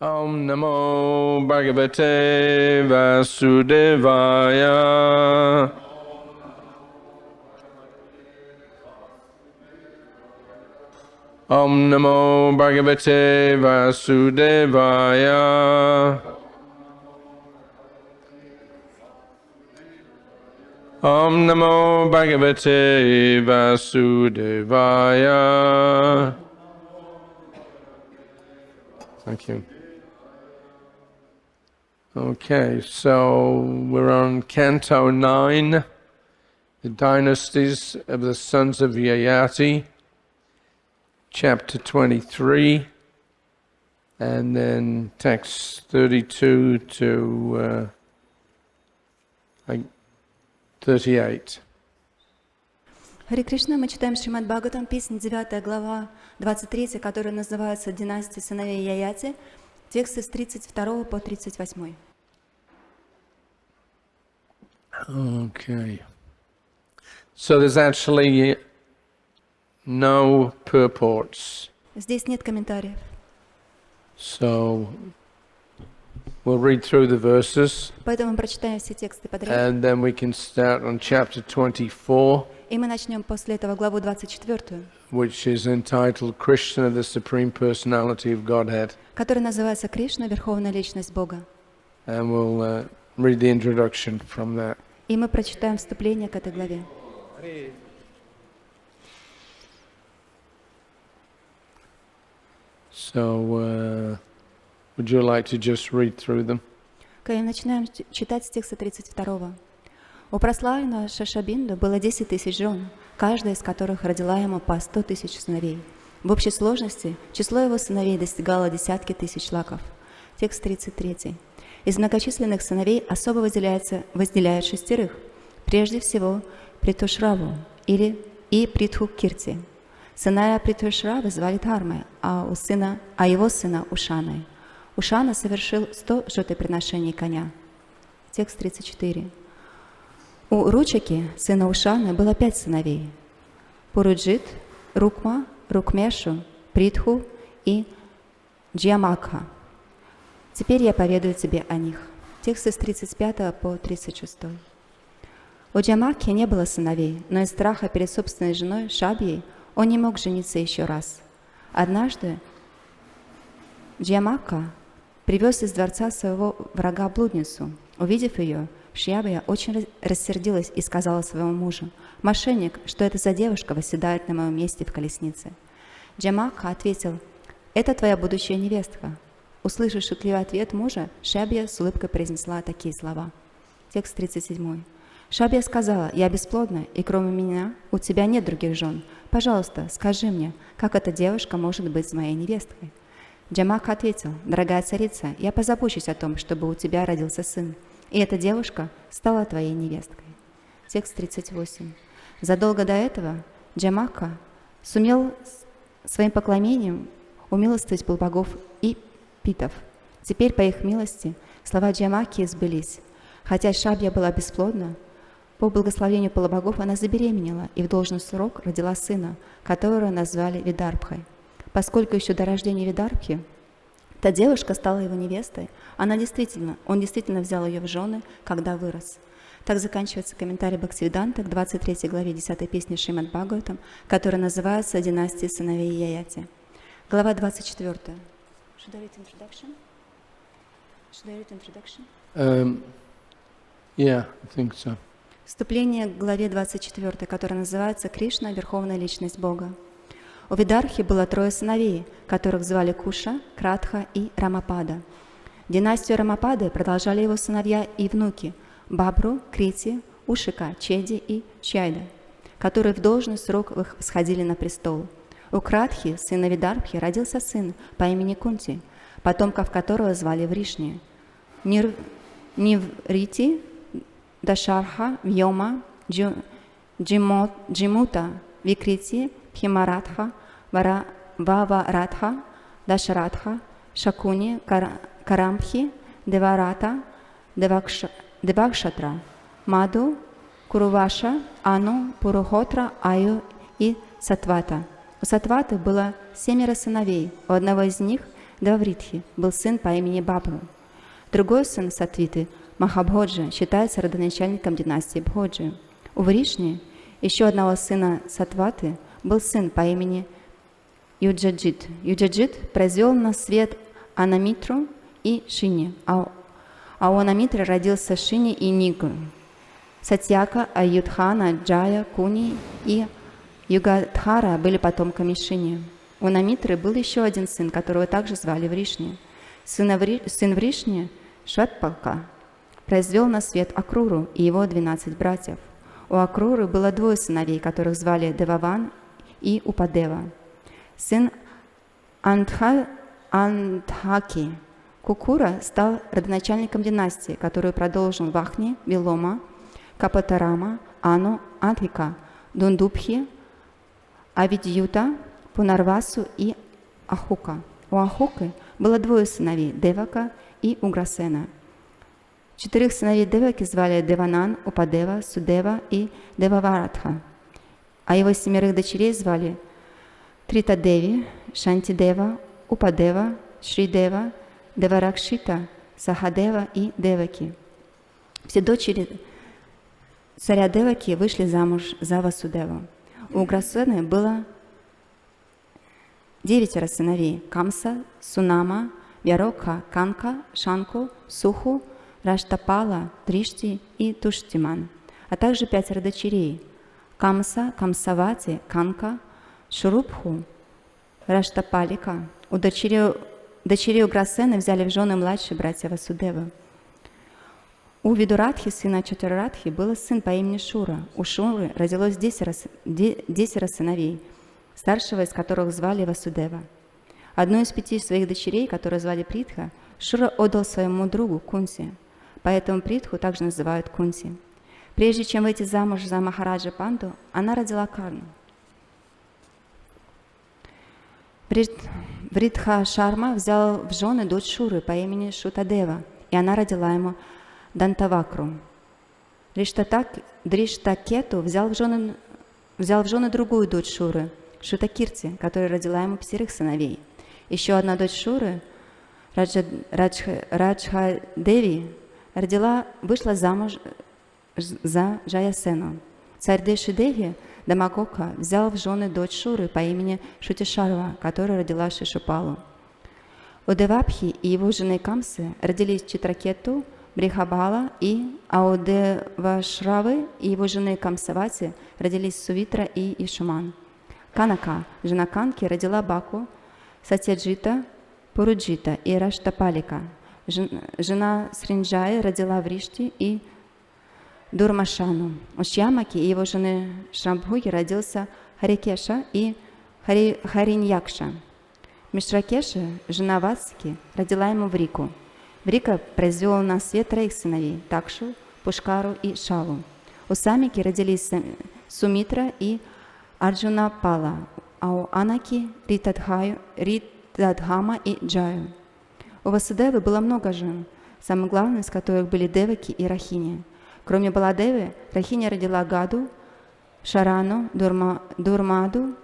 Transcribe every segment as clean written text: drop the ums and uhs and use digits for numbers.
Om Namo Bhagavate Vasudevaya. Om Namo Bhagavate Vasudevaya. Om Namo Bhagavate Vasudevaya. Thank you. Okay, so we're on Canto 9, the Dynasties of the Sons of Yayati, Chapter 23, and then texts 32 to 38. Хари Кришна, мы читаем Шримад Бхагаватам, песня 9 глава, 23, которая называется «Династия сыновей Яяти», тексты с 32 по 38. Okay. So there's actually no purports. Здесь нет комментариев. So we'll read through the verses. Поэтому мы прочитаем все тексты подряд. And then we can start on chapter 24. И мы начнем после этого главу 24, which is entitled Krishna, the Supreme Personality of Godhead. которая называется «Кришна, Верховная Личность Бога». And we'll read the introduction from that. И мы прочитаем вступление к этой главе. So, would you like to just read through them? И начинаем читать с текста 32. У прославленного Шашабинду было 10 тысяч жен, каждая из которых родила ему по 100 тысяч сыновей. В общей сложности число его сыновей достигало десятки тысяч лаков. Текст 33. Из многочисленных сыновей особо возделяют 6. Прежде всего Притушраву и Притху-Кирти. Сына Притушравы звали Дхармой, а его сына Ушаной. Ушана совершил 100 жертвоприношений коня. Текст 34. У Ручаки, сына Ушаны, было 5 сыновей. Пуруджит, Рукма, Рукмешу, Притху и Джиамакха. Теперь я поведаю тебе о них. Тексты с 35 по 36. У Джиамакхи не было сыновей, но из страха перед собственной женой Шабьей он не мог жениться еще раз. Однажды Джиамакха привез из дворца своего врага блудницу. Увидев ее, Шьябья очень рассердилась и сказала своему мужу: «Мошенник, что это за девушка восседает на моем месте в колеснице?» Джиамакха ответил: «Это твоя будущая невестка». Услышав шутливый ответ мужа, Шьябья с улыбкой произнесла такие слова. Текст 37. Шьябья сказала: «Я бесплодна, и кроме меня у тебя нет других жен. Пожалуйста, скажи мне, как эта девушка может быть моей невесткой?» Джиамакха ответил: «Дорогая царица, я позабочусь о том, чтобы у тебя родился сын, и эта девушка стала твоей невесткой». Текст 38. Задолго до этого Джиамакха сумел своим поклонением умилостивить полубогов и питов. Теперь, по их милости, слова Джиамакхи сбылись. Хотя Шабья была бесплодна, по благословению полубогов она забеременела и в должный срок родила сына, которого назвали Видарбхой. Поскольку еще до рождения Видарбхи та девушка стала его невестой, он действительно взял ее в жены, когда вырос. Так заканчивается комментарий Бхактивиданта к 23 главе 10 песни Шримад Бхагаватам, которая называется «Династия сыновей Яяти». Глава 24. Should I read introduction? Yeah, I think so. Вступление к главе 24, которая называется «Кришна, Верховная Личность Бога». У Видархи было 3 сыновей, которых звали Куша, Кратха и Рамапада. Династию Рамапады продолжали его сыновья и внуки Бабру, Крити, Ушика, Чеди и Чайда, которые в должный срок всходили на престол. У Кратхи, сына Видарбхи, родился сын по имени Кунти, потомков которого звали Вришни, Ниврити, Дашарха, Вьома, Джимута, Викрити, Химаратха, Ваваратха, Дашаратха, Шакуни, Карамхи, Деварата, Девакшатра, Маду, Куруваша, Ану, Пурухотра, Аю и Сатвата. У Сатваты было 7 сыновей. У одного из них Девавритхи, был сын по имени Бабру. Другой сын Сатвиты, Махабходжа, считается родоначальником династии Бходжи. У Вришни, еще одного сына Сатваты, был сын по имени Юджаджит. Юджаджит произвел на свет Анамитру и Шини, а у Анамитры родился Шини и Нигу. Сатьяка, Аюдхана, Джая, Куни и Югадхара были потомками Шини. У Намитры был еще один сын, которого также звали Вришни. Сын Вришни, Шватпалка, произвел на свет Акруру и его 12 братьев. У Акруры было двое сыновей, которых звали Деваван и Упадева. Сын Андхаки, Кукура, стал родоначальником династии, которую продолжил Вахни, Вилома, Капатарама, Ану, Адхика, Дундубхи, Авидьюта, Пунарвасу и Ахука. У Ахуки было двое сыновей, Девака и Уграсена. 4 сыновей Деваки звали Деванан, Упадева, Судева и Деваваратха, а его 7 дочерей звали Тритадеви, Шантидева, Упадева, Шридева, Деваракшита, Сахадева и Деваки. Все дочери царя Деваки вышли замуж за Васудеву. У Уграсены было 9 сыновей: Камса, Сунама, Вярокха, Канка, Шанку, Суху, Раштапала, Тришти и Туштиман, а также 5 дочерей: Камса, Камсавати, Канка, Шурупху, Раштапалика. У дочерей Уграсены взяли в жены младшие братья Васудевы. У Видурадхи, сына Чатурарадхи, был сын по имени Шура. У Шуры родилось 10 сыновей, старшего из которых звали Васудева. Одну из 5 своих дочерей, которую звали Притха, Шура отдал своему другу Кунси, поэтому Притху также называют Кунси. Прежде чем выйти замуж за Махараджа Панду, она родила Карну. Вритха Шарма взял в жены дочь Шуры по имени Шутадева, и она родила ему Дантавакру. Дриштакету взял в жены другую дочь Шуры, Шутакирти, которая родила ему 5 сыновей. Еще одна дочь Шуры, Раджхадеви, вышла замуж за Джаясену. Царь Дешидеви, Дамагока, взял в жены дочь Шуры по имени Шутишарва, которая родила Шишупалу. У Девабхи и его жены Камсы родились Читракету, Брихабала, а у Девашравы и его жены Камсавати родились Сувитра и Ишуман. Канака, жена Канки, родила Баку, Сатяджита, Пуруджита и Раштапалика. Жена Сринджаи родила Вришти и Дурмашану. У Шьямаки и его жены Шрамбхуги родился Харикеша и Хариньякша. Мишракеша, жена Васики, родила ему Врику. Врика произвел на свет 3 сыновей – Такшу, Пушкару и Шалу. У Самики родились Сумитра и Арджунапала, а у Анаки – Ритадхама и Джаю. У Васудевы было много жен, самым главным из которых были Деваки и Рахини. Кроме Баладевы, Рахини родила Гаду, Шарану, Дурмаду,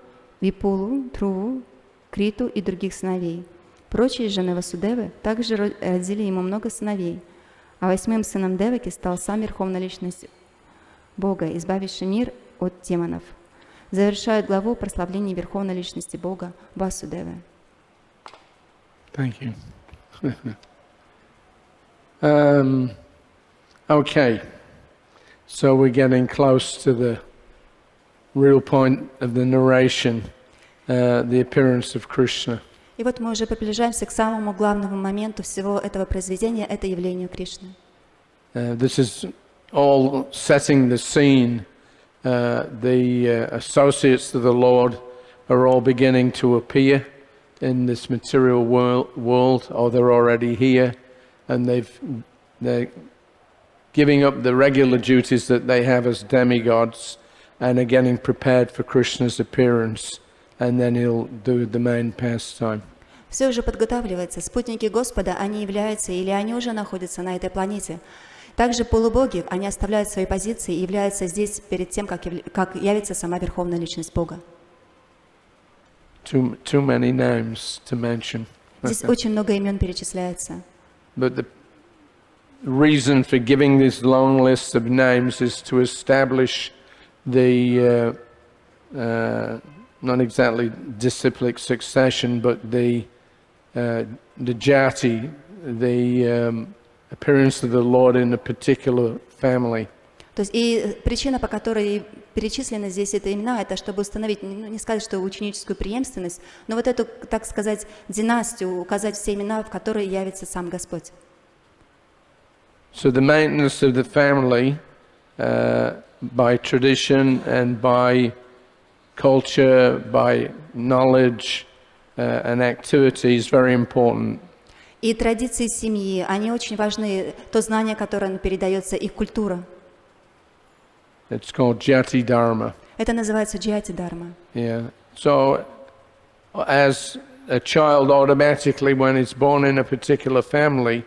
Випулу, Труву, Криту и других сыновей. Прочие жены Васудевы также родили ему много сыновей, а 8-м сыном Деваки стал сам Верховная Личность Бога, избавивший мир от демонов. Завершает главу прославление Верховной Личности Бога Васудевы. Thank you. Okay, so we're getting close to the real point of the narration, the appearance of Krishna. И вот мы уже приближаемся к самому главному моменту всего этого произведения, это явлению Кришны. This is all setting the scene. The associates of the Lord are all beginning to appear in this material world, or they're already here, and they're giving up the regular duties that they have as demigods and are getting prepared for Krishna's appearance, and then he'll do the main pastime. Все уже подготавливается. Спутники Господа, они являются, или они уже находятся на этой планете. Также полубоги, они оставляют свои позиции и являются здесь перед тем, как явится сама Верховная Личность Бога. Too many names to mention. Здесь очень много имен перечисляется. But the reason for giving this long list of names is to establish the not exactly disciplic succession, but the jati, the appearance of the Lord in a particular family. То есть и причина, по которой перечислены здесь эти имена, это чтобы установить, не сказать, что ученическую преемственность, но вот эту, так сказать, династию, указать все имена, в которые явится сам Господь. So the maintenance of the family by tradition and by culture, by knowledge and activity is very important. И традиции семьи, они очень важны, то знание, которое передается, их культура. It's called Jati Dharma. Это называется Джати Дарма. Yeah. So as a child automatically when it's born in a particular family,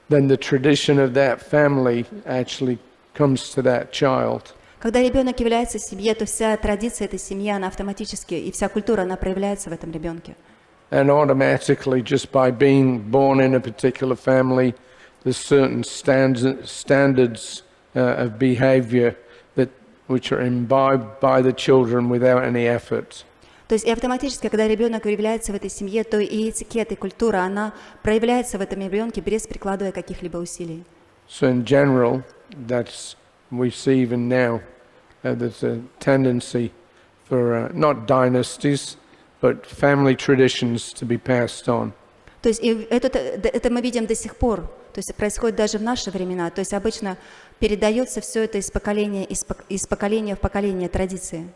then the tradition of that family actually comes to that child. Когда ребенок является в семье, то вся традиция этой семьи, она автоматически, и вся культура, она проявляется в этом ребенке. And automatically, just by being born in a particular family, there's certain standards of behavior which are imbibed by the children without any effort. То есть и автоматически, когда ребенок является в этой семье, то и этикет, и культура, она проявляется в этом ребенке без прикладывая каких-либо усилий. So in general, that's we see even now, there's a tendency for not dynasties, but family traditions to be passed on. То есть и это мы видим до сих пор, то есть происходит даже в наши времена, то есть обычно передается все это из поколения в поколение традиции.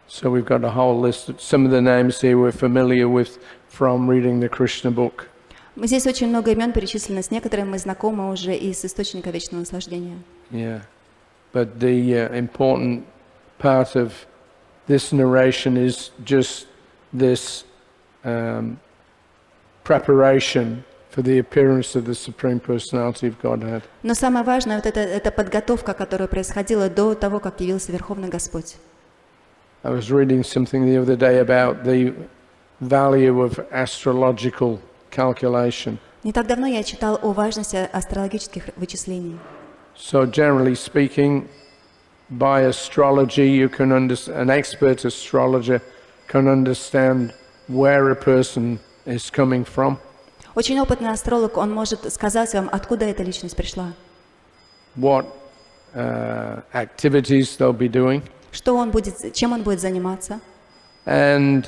So we've got a whole list. Some of the names here we're familiar with from reading the Krishna book. Здесь очень много имен перечислено, с некоторыми мы знакомы уже из источника вечного наслаждения. Yeah, but the important part of this narration is just this preparation for the appearance of the Supreme Personality of Godhead. Но самое важное, вот это подготовка, которая происходила до того, как явился Верховный Господь. I was reading something the other day about the value of astrological calculation. Не так давно я читал о важности астрологических вычислений. So generally speaking, by astrology you can an expert astrologer can understand where a person is coming from. Очень опытный астролог, он может сказать вам, откуда эта личность пришла. What activities they'll be doing. Что он будет, чем он будет заниматься. And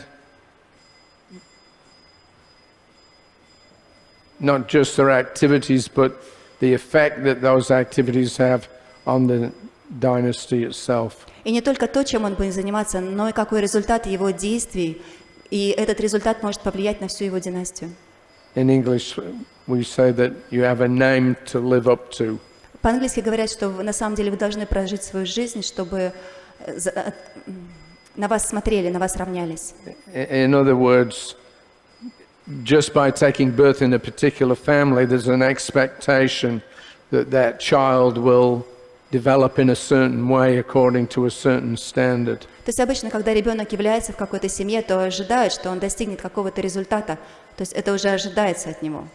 not just their activities, but the effect that those activities have on the dynasty itself. И не только то, чем он будет заниматься, но и какой результат его действий, и этот результат может повлиять на всю его династию. In English, we say that you have a name to live up to. По-английски говорят, что на самом деле вы должны прожить свою жизнь, чтобы на вас смотрели, на вас равнялись. In other words, just by taking birth in a particular family, there's an expectation that that child will develop in a certain way according to a certain standard. То есть обычно, когда ребенок является в какой-то семье, то ожидают, что он достигнет какого-то результата. То есть это уже ожидается от него.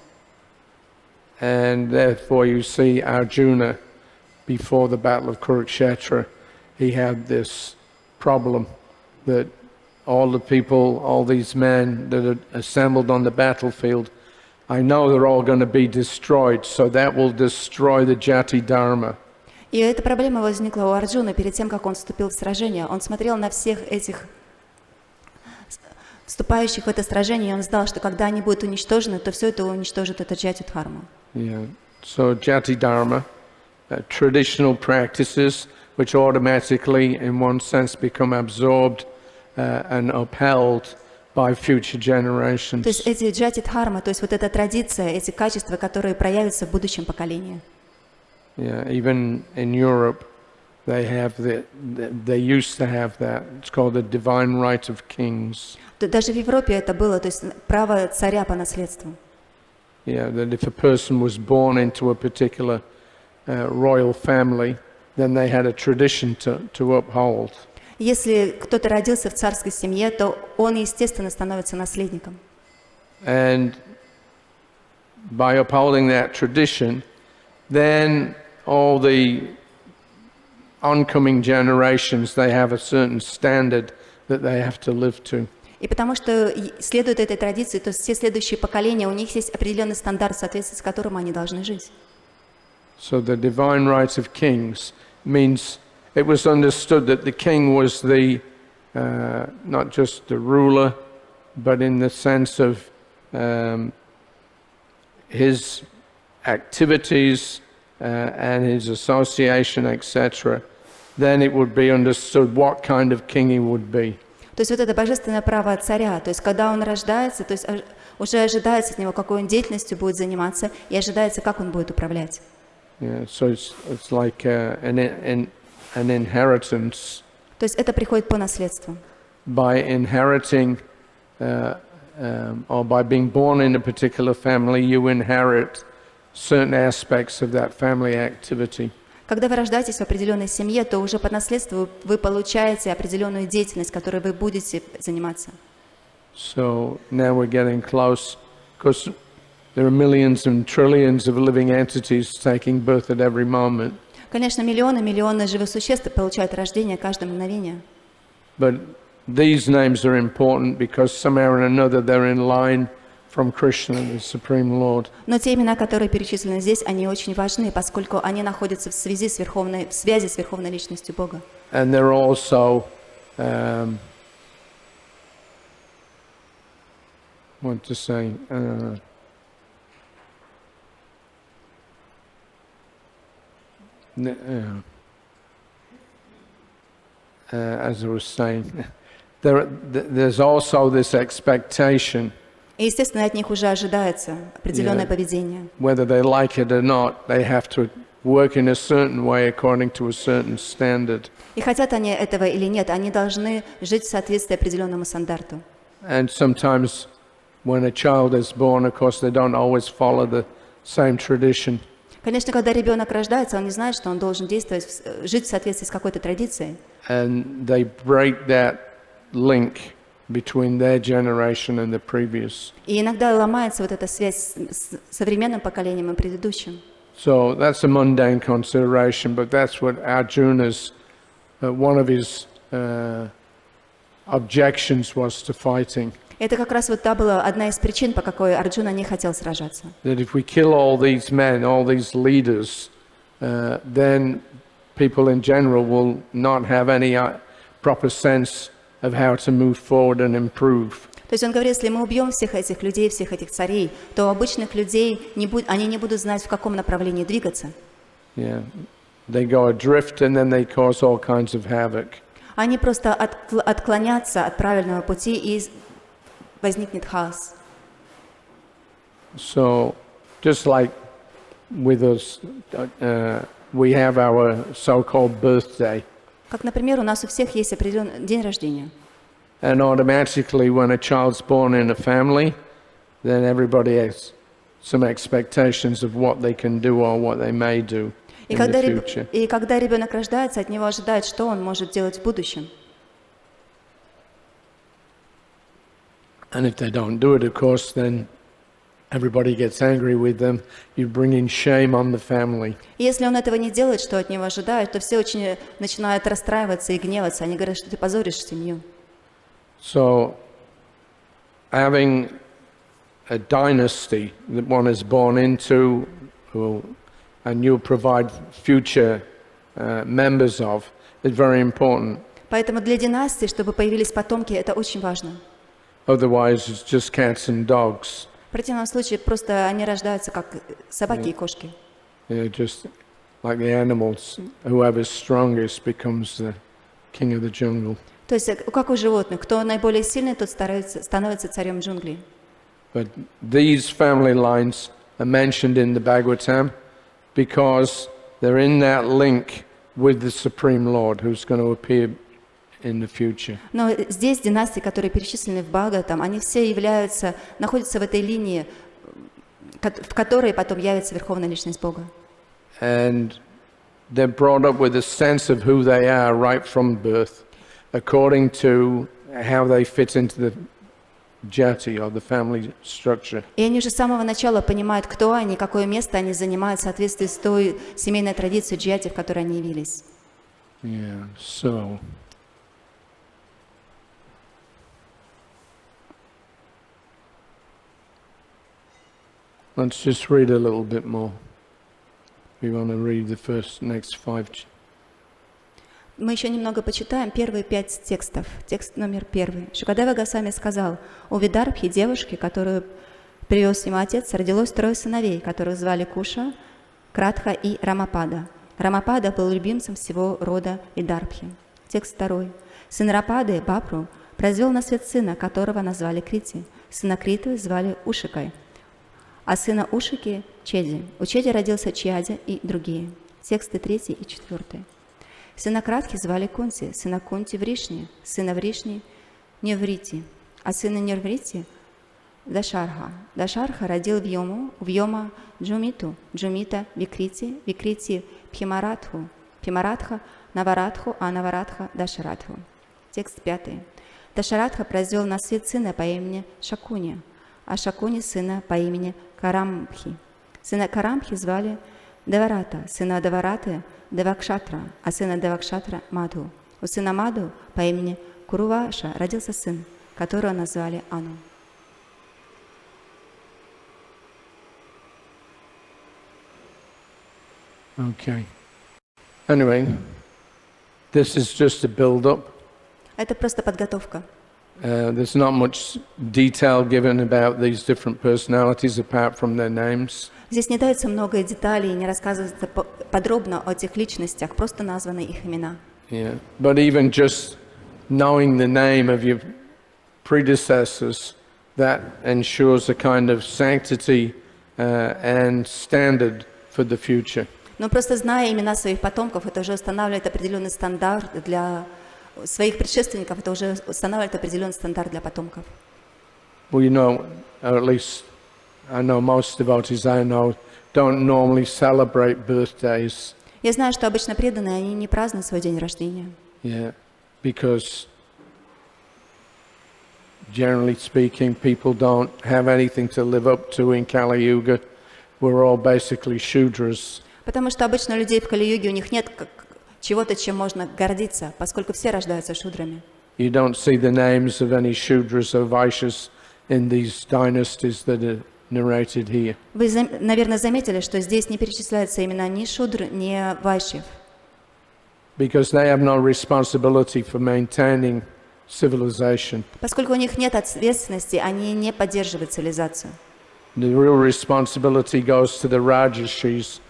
And therefore you see Arjuna, before the battle of Kurukshetra, he had this problem that all the people, all these men that are assembled on the battlefield, I know they're all going to be destroyed, so that will destroy the Jati Dharma. И эта проблема возникла у Арджуны перед тем, как он вступил в сражение. Он смотрел на всех этих вступающих в это сражение, и он знал, что когда они будут уничтожены, то все это уничтожит это Джати Дхарму. Yeah. So Jati Dharma, traditional practices which automatically, in one sense, become absorbed and upheld by future generations. То есть эти Джати Дхарма, то есть вот эта традиция, эти качества, которые проявятся в будущем поколении. Yeah, even in Europe, they used to have that. It's called the divine right of kings. Даже в Европе это было, то есть право царя по наследству. Yeah, that if a person was born into a particular royal family, then they had a tradition to uphold. Если кто-то родился в царской семье, то он, естественно, становится наследником. And by upholding that tradition, then all the oncoming generations, they have a certain standard that they have to live to. И потому что следует этой традиции, то все следующие поколения, у них есть определенный стандарт, в соответствии с которым они должны жить. So the divine right of kings means it was understood that the king was the not just the ruler, but in the sense of his activities and his association, etc. Then it would be understood what kind of king he would be. То есть вот это божественное право царя, то есть когда он рождается, то есть уже ожидается от него, какой он деятельностью будет заниматься, и ожидается, как он будет управлять. Yeah, so it's like an inheritance. То есть это приходит по наследству. By inheriting or by being born in a particular family, you inherit certain aspects of that family activity. Когда вы рождаетесь в определенной семье, то уже по наследству вы получаете определенную деятельность, которой вы будете заниматься. So now we're getting close, because there are millions and trillions of living entities taking birth at every moment. Конечно, миллионы живых существ получают рождение каждое мгновение. But these names are important because somehow or another they're in line from Krishna, the Supreme Lord. Но те имена, которые перечислены здесь, они очень важны, поскольку они находятся в связи с верховной личностью Бога. And they're also what to say? As I was saying, there's also this expectation. И, естественно, от них уже ожидается определенное поведение. Whether they like it or not, they have to work in a certain way according to a certain standard. И хотят они этого или нет, они должны жить в соответствии определенному стандарту. And sometimes when a child is born, of course, they don't always follow the same tradition. Конечно, когда ребенок рождается, он не знает, что он должен действовать, жить в соответствии с какой-то традицией. And they break that link between their generation and the previous. И иногда ломается вот эта связь с современным поколением и предыдущим. So that's a mundane consideration, but that's what Arjuna's, one of his objections was to fighting. Это как раз вот та была одна из причин, по какой Арджуна не хотел сражаться. That if we kill all these men, all these leaders, then people in general will not have any proper sense of how to move forward and improve. То есть он говорит, если мы убьем всех этих людей, всех этих царей, то у обычных людей они не будут знать, в каком направлении двигаться. Yeah, they go adrift and then they cause all kinds of havoc. Они просто отклонятся от правильного пути, и возникнет хаос. So, just like with us, we have our so-called birthday. Как, например, у нас у всех есть определенный день рождения. And automatically, when a child's born in a family, then everybody has some expectations of what they can do or what they may do in the future. И когда ребенок рождается, от него ожидают, что он может делать в будущем. And if they don't do it, of course, then everybody gets angry with them. You're bringing shame on the family. И если он этого не делает, что от него ожидают, то все очень начинают расстраиваться и гневаться. Они говорят, что ты позоришь семью. So, having a dynasty that one is born into, and you provide future members of, is very important. Поэтому для династии, чтобы появились потомки, это очень важно. Otherwise, it's just cats and dogs. В противном случае просто они рождаются как собаки и кошки. Just like the animals, whoever's strongest becomes the king of the jungle. То есть, как у животных, кто наиболее сильный, тот становится царем джунглей. But these family lines are mentioned in the Bhagavatam because they're in that link with the Supreme Lord who's going to appear in the future. Но здесь династии, которые перечислены в Бхагаватам, они все находятся в этой линии, в которой потом явится Верховная Личность Бога. And they're brought up with a sense of who they are right from birth. according to how they fit into the jati or the family structure. И они же с самого начала понимают, кто они, какое место они занимают в соответствии с той семейной традицией джати, в которой они явились. Yeah, so let's just read a little bit more. We want to read the next 5. Мы еще немного почитаем первые 5 текстов. Текст номер 1. Шукадева Госвами сказал: у Видарбхи, девушки, которую привез ему отец, родилось 3 сыновей, которых звали Куша, Кратха и Рамапада. Рамапада был любимцем всего рода Видарбхи. Текст 2. Сын Рапады, Бапру, произвел на свет сына, которого назвали Крити. Сына Криты звали Ушикой, а сына Ушики – Чеди. У Чеди родился Чиадя и другие. Тексты 3 и 4. Сына Кратхи звали Кунти, сына Кунти Вришни, сына Вришни Неврити, а сына Неврити – Дашарха. Дашарха родил Вьома Джумиту, Джумита Викрити, Викрити Пхимаратху, Пхимаратха Наваратху, а Наваратха Дашаратху. Текст 5. Дашаратха произвел на свет сына по имени Шакуни, а Шакуни сына по имени Карамбхи. Сына Карамбхи звали Деварата, сына Девараты – Девакшатра, а сына Девакшатра – Мадху. У сына Мадху по имени Куруваша родился сын, которого назвали Ану. Okay. Anyway, this is just a build-up. Это просто подготовка. There's not much detail given about these different personalities apart from their names. Здесь не дается много деталей, не рассказывается подробно о этих личностях, просто названы их имена. Yeah. But even just knowing the name of your predecessors, that ensures a kind of sanctity and standard for the future. Но просто зная имена своих потомков, это уже устанавливает определенный стандарт для своих предшественников, это уже устанавливает определенный стандарт для потомков. Well, you know, or at least I know most devotees I know don't normally celebrate birthdays. Я знаю, что обычно преданные, они не празднуют свой день рождения. Yeah, because generally speaking, people don't have anything to live up to in Kali Yuga. We're all basically Shudras. Потому что обычно у людей в Кали-юге у них нет чего-то, чем можно гордиться, поскольку все рождаются шудрами. You don't see the names of any Shudras or Vaishyas in these dynasties that are narrated here. Вы, наверное, заметили, что здесь не перечисляются имена ни шудр, ни вайшьев. Because they have no responsibility for maintaining civilization. Поскольку у них нет ответственности, они не поддерживают цивилизацию. The real responsibility goes to the Rajashis,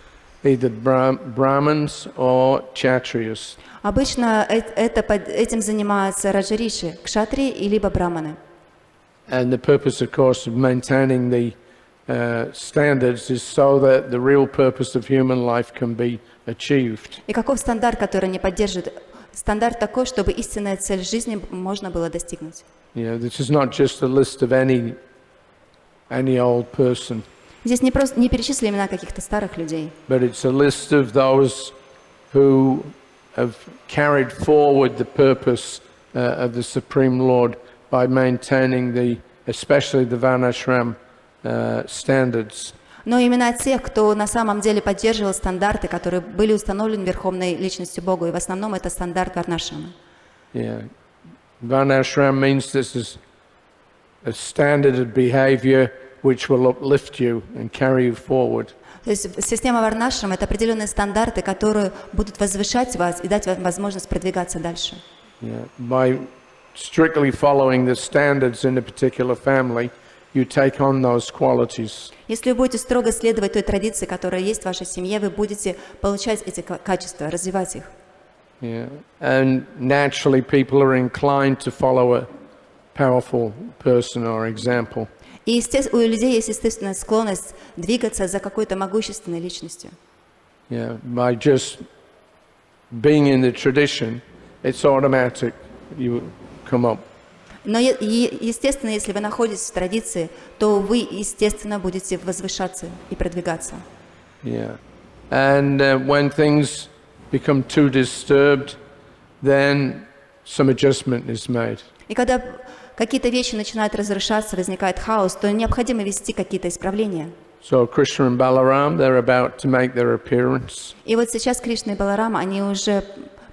either Brahmins or Kshatriyas. Обычно этим занимаются раджариши, кшатрии и либо браманы. And the purpose, of course, of maintaining the standards is so that the real purpose of human life can be achieved. И каков стандарт, который они поддерживают? Стандарт такой, чтобы истинная цель жизни можно было достигнуть. Yeah, this is not just a list of any old person. Здесь не просто не перечислили имена каких-то старых людей, But it's a list of those who have carried forward the purpose of the Supreme Lord by maintaining especially the Varnashram standards. но имена тех, кто на самом деле поддерживал стандарты, которые были установлены Верховной Личностью Богу, и в основном это стандарт Варнашрама. Yeah. Varnashram means this is a standard of behavior which will uplift you and carry you forward. То есть система Варнашрама – это определенные стандарты, которые будут возвышать вас и дать вам возможность продвигаться дальше. Yeah. By strictly following the standards in a particular family, you take on those qualities. Если вы будете строго следовать той традиции, которая есть в вашей семье, вы будете получать эти качества, развивать их. Yeah. And naturally people are inclined to follow a powerful person or example. И у людей есть естественная склонность двигаться за какой-то могущественной личностью. Yeah. By just being in the tradition, it's automatic. You come up. Но естественно, если вы находитесь в традиции, то вы, естественно, будете возвышаться и продвигаться. Yeah. And when things become too disturbed, then some adjustment is made. И когда какие-то вещи начинают разрушаться, возникает хаос, то необходимо вести какие-то исправления. So Krishna and Balaram, they're about to make their appearance. И вот сейчас Кришна и Баларам, они уже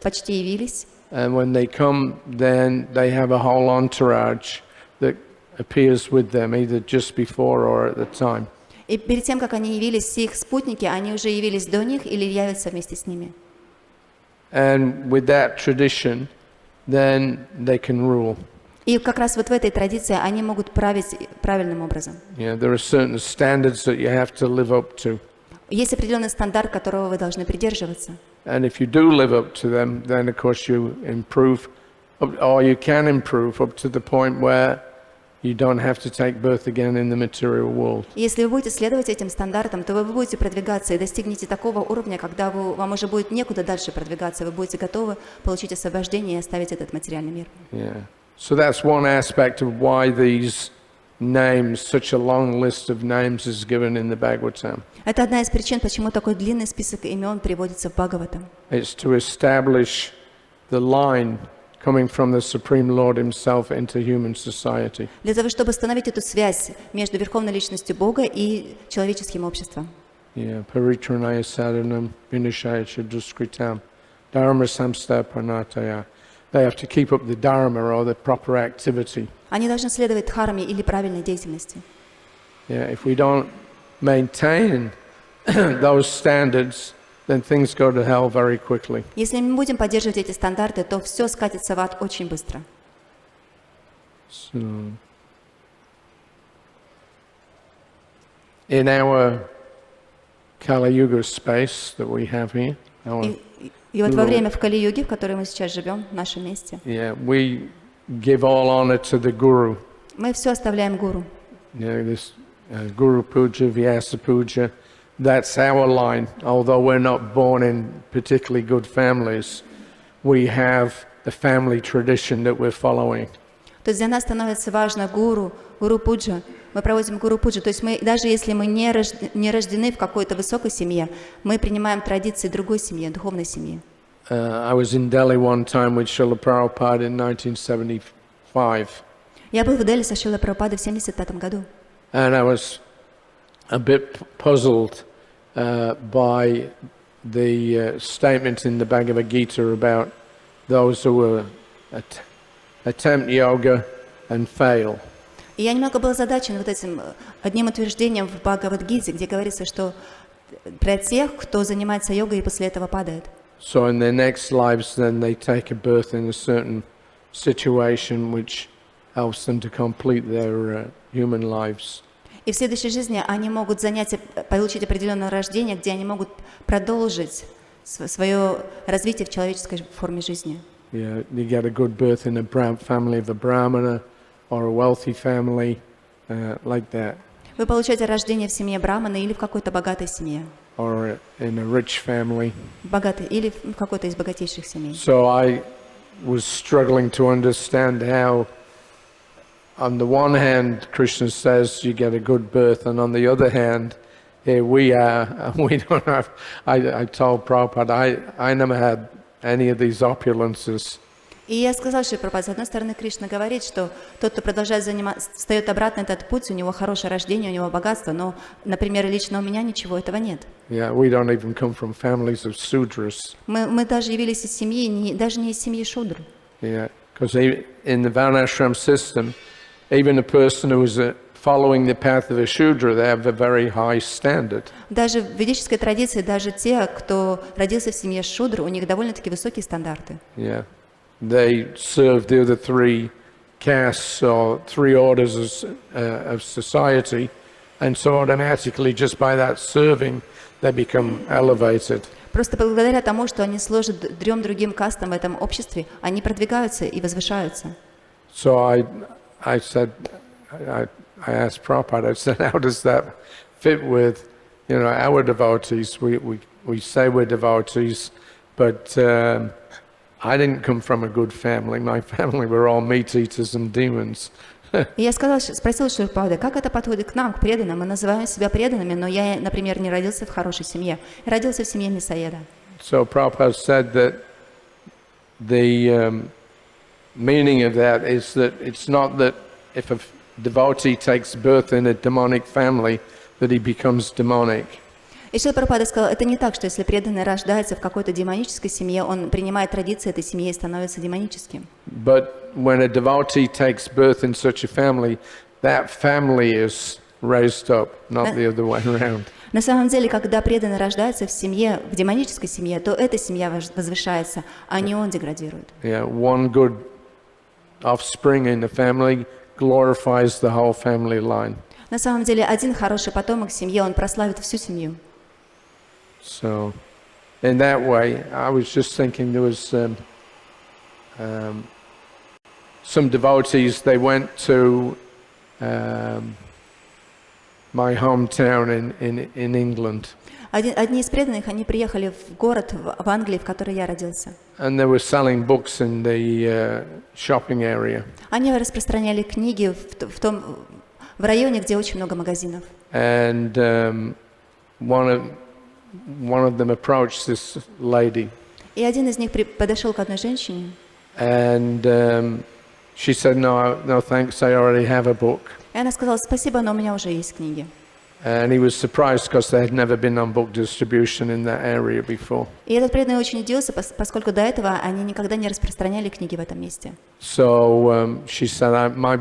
почти явились. And when they come, then they have a whole entourage that appears with them, either just before or at the time. И перед тем, как они явились, все их спутники, они уже явились до них или явятся вместе с ними. And with that tradition, then they can rule. И как раз вот в этой традиции они могут править правильным образом. Yeah, there are certain standards that you have to live up to. Есть определенный стандарт, которого вы должны придерживаться. And if you do live up to them, then of course you improve, or you can improve up to the point where you don't have to take birth again in the material world. И если вы будете следовать этим стандартам, то вы будете продвигаться и достигнете такого уровня, когда вам уже будет некуда дальше продвигаться, вы будете готовы получить освобождение и оставить этот материальный мир. Yeah. So that's one aspect of why these names, such a long list of names is given in the Bhagavatam. Это одна из причин, почему такой длинный список имен приводится в Бхагаватам. It's to establish the line coming from the Supreme Lord Himself into human society. Для того, чтобы установить эту связь между Верховной Личностью Бога и человеческим обществом. Yeah, paritranaya sadhanam vinashaya chaduskritam dharma samsta pranataya. They have to keep up the dharma or the proper activity. Они должны следовать дхарме или правильной деятельности. Yeah, if we don't maintain those standards, then things go to hell very quickly. Если мы будем поддерживать эти стандарты, то все скатится в ад очень быстро. So, in our Kali Yuga space that we have here, И вот во время в Кали-юге, в которой мы сейчас живем, в нашем месте, yeah, we give all honor to the Guru. мы все оставляем гуру. Yeah, this Guru Puja, Vyasa Puja, that's our line. Although we're not born in particularly good families, we have the family tradition that we're following. То есть для нас становится важно гуру-пуджа. Мы проводим гуру-пуджу. То есть мы, даже если мы не рождены в какой-то высокой семье, мы принимаем традиции другой семьи, духовной семьи. I was in Delhi one time with Srila Prabhupada in 1975. Я был в Дели со Шрилой Прабхупадой в 1975 году. And I was a bit puzzled by the statement in the Bhagavad Gita about those who attempt yoga and fail. И я немного был озадачен вот этим одним утверждением в Бхагавад-гите, где говорится, что про тех, кто занимается йогой и после этого падает. So in their next lives, then they take a birth in a certain situation which helps them to complete their human lives. И в следующей жизни они могут получить определенное рождение, где они могут продолжить свое развитие в человеческой форме жизни. Yeah, you get a good birth in a family of a brahmana or a wealthy family, like that. Вы получаете рождение в семье брамана или в какой-то богатой семье. Or in a rich family. Богатой или в какой-то из богатейших семей. So I was struggling to understand how, on the one hand, Krishna says you get a good birth, and on the other hand, here we are, and we don't have. I told Prabhupada, I never had any of these opulences. И я сказал, что с одной стороны Кришна говорит, что тот, кто продолжает встает обратно этот путь, у него хорошее рождение, у него богатство, но, например, лично у меня ничего этого нет. Yeah, we don't even come from families of Sudras. Мы даже явились из семьи, даже не из семьи Шудр. Yeah, because in the Varnashram system, even a person who is following the path of a Shudra, they have a very high standard. Даже в ведической традиции, даже те, кто родился в семье Шудр, у них довольно-таки высокие стандарты. Yeah. They serve the other three castes or three orders of society, and so automatically, just by that serving, they become elevated. Просто благодаря тому, что они служат 3 другим кастам в этом обществе, они продвигаются и возвышаются. So I said, I asked Prabhupada, I said, how does that fit with, our devotees? We say we're devotees, but I didn't come from a good family. My family were all meat eaters and demons. И я спросила Шри Прабхупады, как это подходит к нам, к преданным? Мы называем себя преданными, но я, например, не родился в хорошей семье. Я родился в семье мясоеда. So Prabhupada said that meaning of that is that it's not that if a devotee takes birth in a demonic family, that he becomes demonic. И Шрила Прабхупада сказал, это не так, что если преданный рождается в какой-то демонической семье, он принимает традиции этой семьи и становится демоническим. But when a devotee takes birth in such a family, that family is raised up, not the other way around. На самом деле, когда преданный рождается в семье, в демонической семье, то эта семья возвышается, а не он деградирует. Yeah, one good offspring in the family glorifies the whole family line. На самом деле, один хороший потомок в семье, он прославит всю семью. So, in that way, I was just thinking there was some devotees. They went to my hometown in England. Одни из преданных, они приехали в город в Англии, в которой я родился. And they were selling books in the shopping area. Они распространяли книги в районе, где очень много магазинов. And one of them approached this lady. И один из них подошел к одной женщине. And she said, no, thanks, I already have a book. И она сказала, спасибо, но у меня уже есть книги. And he was surprised because they had never been on book distribution in that area before. И этот преданный очень удивился, поскольку до этого они никогда не распространяли книги в этом месте. So she said, my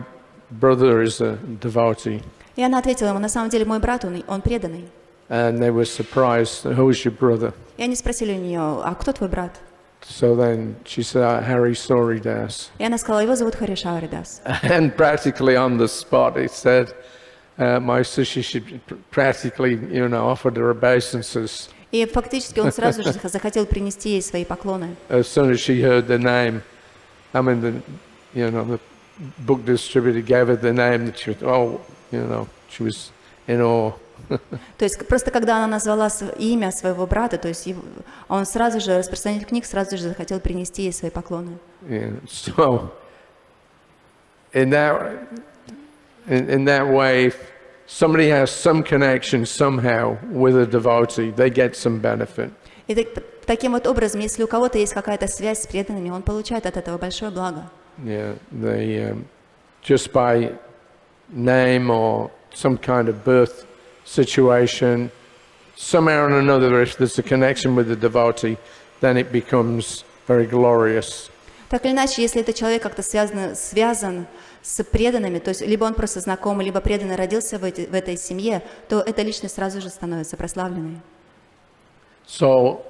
brother is a devotee. И она ответила ему, на самом деле мой брат, он преданный. And they were surprised, who's your brother? И они спросили у нее, а кто твой брат? So then she said, Hari Sauri Das. И она сказала, его зовут Хари Шаури Das. And practically on the spot, he said, my sister should practically, offered her obeisances. И фактически он сразу же захотел принести ей свои поклоны. As soon as she heard the name, the book distributor gave her the name that she she was in awe. То есть просто когда она назвала имя своего брата, то есть он сразу же, распространитель книг, сразу же захотел принести ей свои поклоны. Yeah. So, in that way, if somebody has some connection somehow with a devotee, they get some benefit. И таким вот образом, если у кого-то есть какая-то связь с преданными, он получает от этого большое благо. Yeah, they just by name or some kind of birth situation, somehow or another, if there's a connection with the devotee, then it becomes very glorious. Так или иначе, если этот человек как-то связан с преданными, то есть либо он просто знаком, либо преданный родился в этой семье, то эта личность сразу же становится прославленной. So,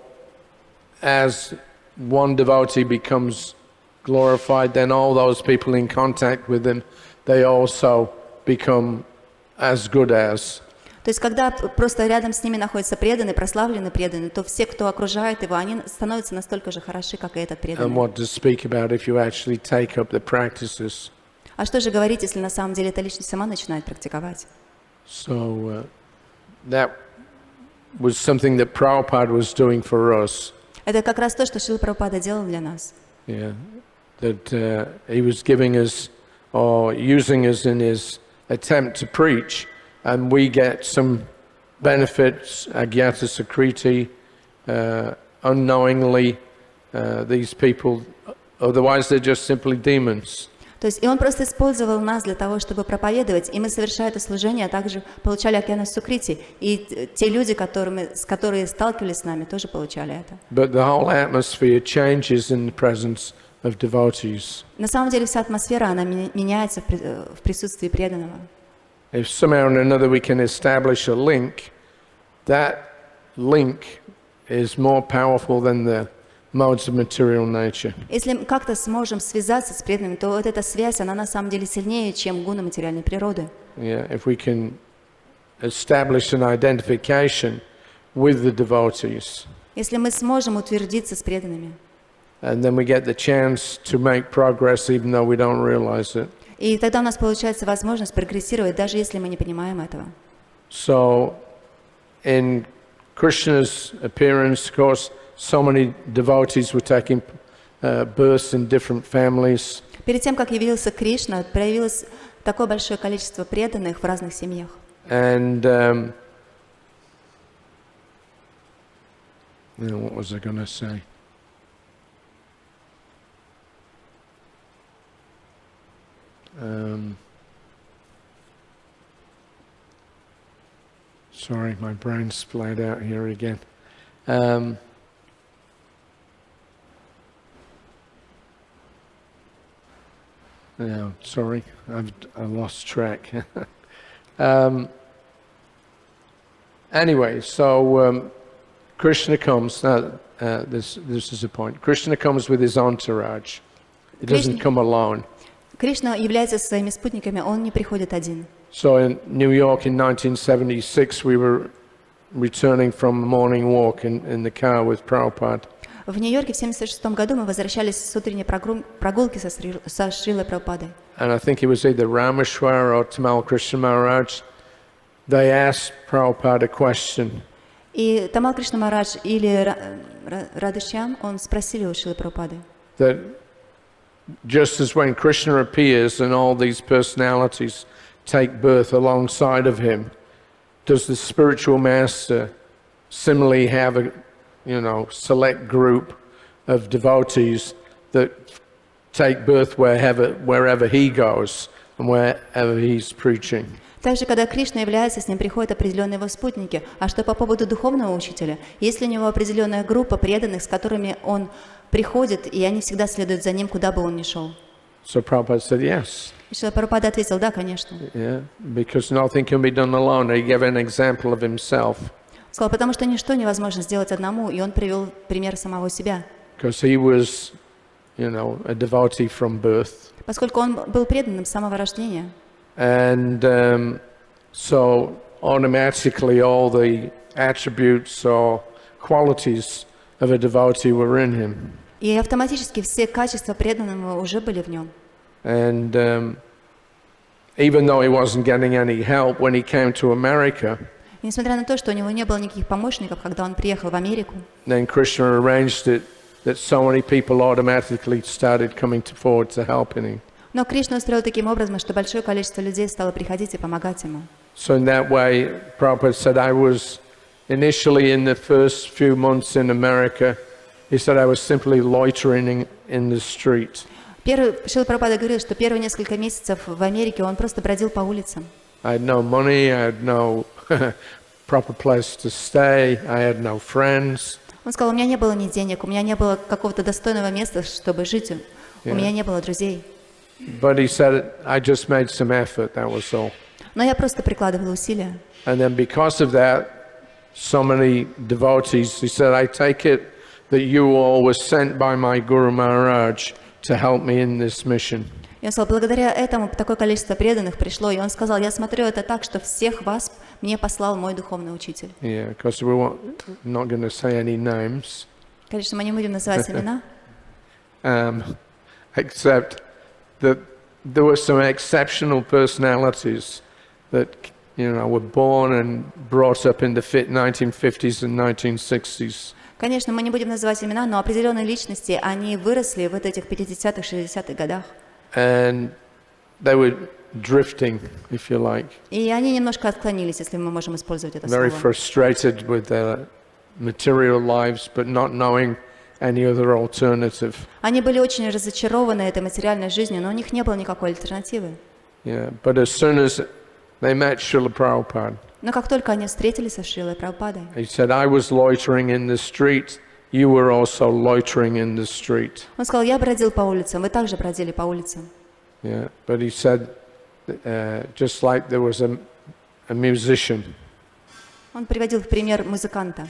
as one devotee becomes glorified, then all those people in contact with him, they also become as good as. То есть, когда просто рядом с ними находится преданный, прославленный преданный, то все, кто окружает его, они становятся настолько же хороши, как и этот преданный. And what to speak about if you actually take up the practices. А что же говорить, если на самом деле эта личность сама начинает практиковать? So that was something that Prabhupada was doing for us. Это как раз то, что Шрила Прабхупада делал для нас. Yeah, that he was giving us or using us in his attempt to preach. And we get some benefits, agyata sakriti, unknowingly, these people, otherwise they're just simply demons. То есть, и он просто использовал нас для того, чтобы проповедовать, и мы, совершая это служение, также получали аgyata сукрити, и те люди, которые сталкивались с нами, тоже получали это. But the whole atmosphere changes in the presence of devotees. На самом деле вся атмосфера, она меняется в присутствии преданного. If somehow or another we can establish a link, that link is more powerful than the modes of material nature. Если мы как-то сможем связаться с преданными, то вот эта связь, она на самом деле сильнее, чем гуна материальной природы. Yeah, if we can establish an identification with the devotees. Если мы сможем утвердиться с преданными. And then we get the chance to make progress even though we don't realize it. И тогда у нас получается возможность прогрессировать, даже если мы не понимаем этого. So, in Krishna's appearance, of course, so many devotees were taking births in different families. Перед тем, как явился Кришна, проявилось такое большое количество преданных в разных семьях. And what was I going to say? Sorry, my brain's splayed out here again. No, sorry, I lost track. Anyway, so Krishna comes. This is the point. Krishna comes with his entourage. He doesn't come alone. Кришна является со своими спутниками, он не приходит один. So in New York in 1976, we were returning from a morning walk in the car with Prabhupada. В Нью-Йорке в 1976 году мы возвращались с утренней прогулки со Шрилой Прабхупадой. And I think it was either Rameshwar or Tamal Krishna Maharaj. They asked Prabhupada a question. И Тамал Кришна Махарадж или Радышьям, он спросили у Шрилы Прабхупады. That just as when Krishna appears and all these personalities take birth alongside of him, does the spiritual master similarly have a select group of devotees that take birth wherever he goes and wherever he's preaching? Также, когда Кришна является, с ним приходят определенные его спутники. А что по поводу духовного учителя? Есть ли у него определенная группа преданных, с которыми он приходит, и они всегда следуют за ним, куда бы он ни шел? So Prabhupada said yes. И Шрила Прабхупада ответил, да, конечно. Yeah, because nothing can be done alone. He gave an example of himself. Сказал, потому что ничто невозможно сделать одному, и он привел пример самого себя. Because he was, a devotee from birth. Поскольку он был преданным с самого рождения. And so automatically all the attributes or qualities of a devotee were in him. И автоматически все качества преданного уже были в нем. And even though he wasn't getting any help when he came to America, И несмотря на то, что у него не было никаких помощников, когда он приехал в Америку, then Krishna arranged it that so many people automatically started coming forward to helping him. но Кришна устроил таким образом, что большое количество людей стало приходить и помогать ему. So in that way, Prabhupada said, I was initially in the first few months in America, he said I was simply loitering in the street. Шрила Прабхупада говорил, что первые несколько месяцев в Америке он просто бродил по улицам. I had no money, I had no proper place to stay, I had no friends. Он сказал, у меня не было ни денег, у меня не было какого-то достойного места, чтобы жить, у меня не было друзей. But he said, I just made some effort, that was all. Но я просто прикладывал усилия. And then because of that, so many devotees, he said, I take it that you all were sent by my Guru Maharaj to help me in this mission. И он сказал, благодаря этому такое количество преданных пришло. И он сказал, я смотрю это так, что всех вас мне послал мой духовный учитель. Yeah, because we're not going to say any names. Конечно, мы не будем называть имена. Except that there were some exceptional personalities that, were born and brought up in the 1950s and 1960s. Конечно, мы не будем называть имена, но определенные личности, они выросли в этих 50-х, 60-х годах. And they were drifting, if you like. И они немножко отклонились, если мы можем использовать это Very слово. frustrated with their material lives, but not knowing any other alternative. Они были очень разочарованы этой материальной жизнью, но у них не было никакой альтернативы. Yeah, but as soon as they met Srila Prabhupada, Но как только они встретились со Шрилой Прабхупадой, he said, I was loitering in the street, you were also loitering in the street. он сказал, я бродил по улицам, вы также бродили по улицам. Yeah, but he said, just like there was a musician. Он приводил в пример музыканта.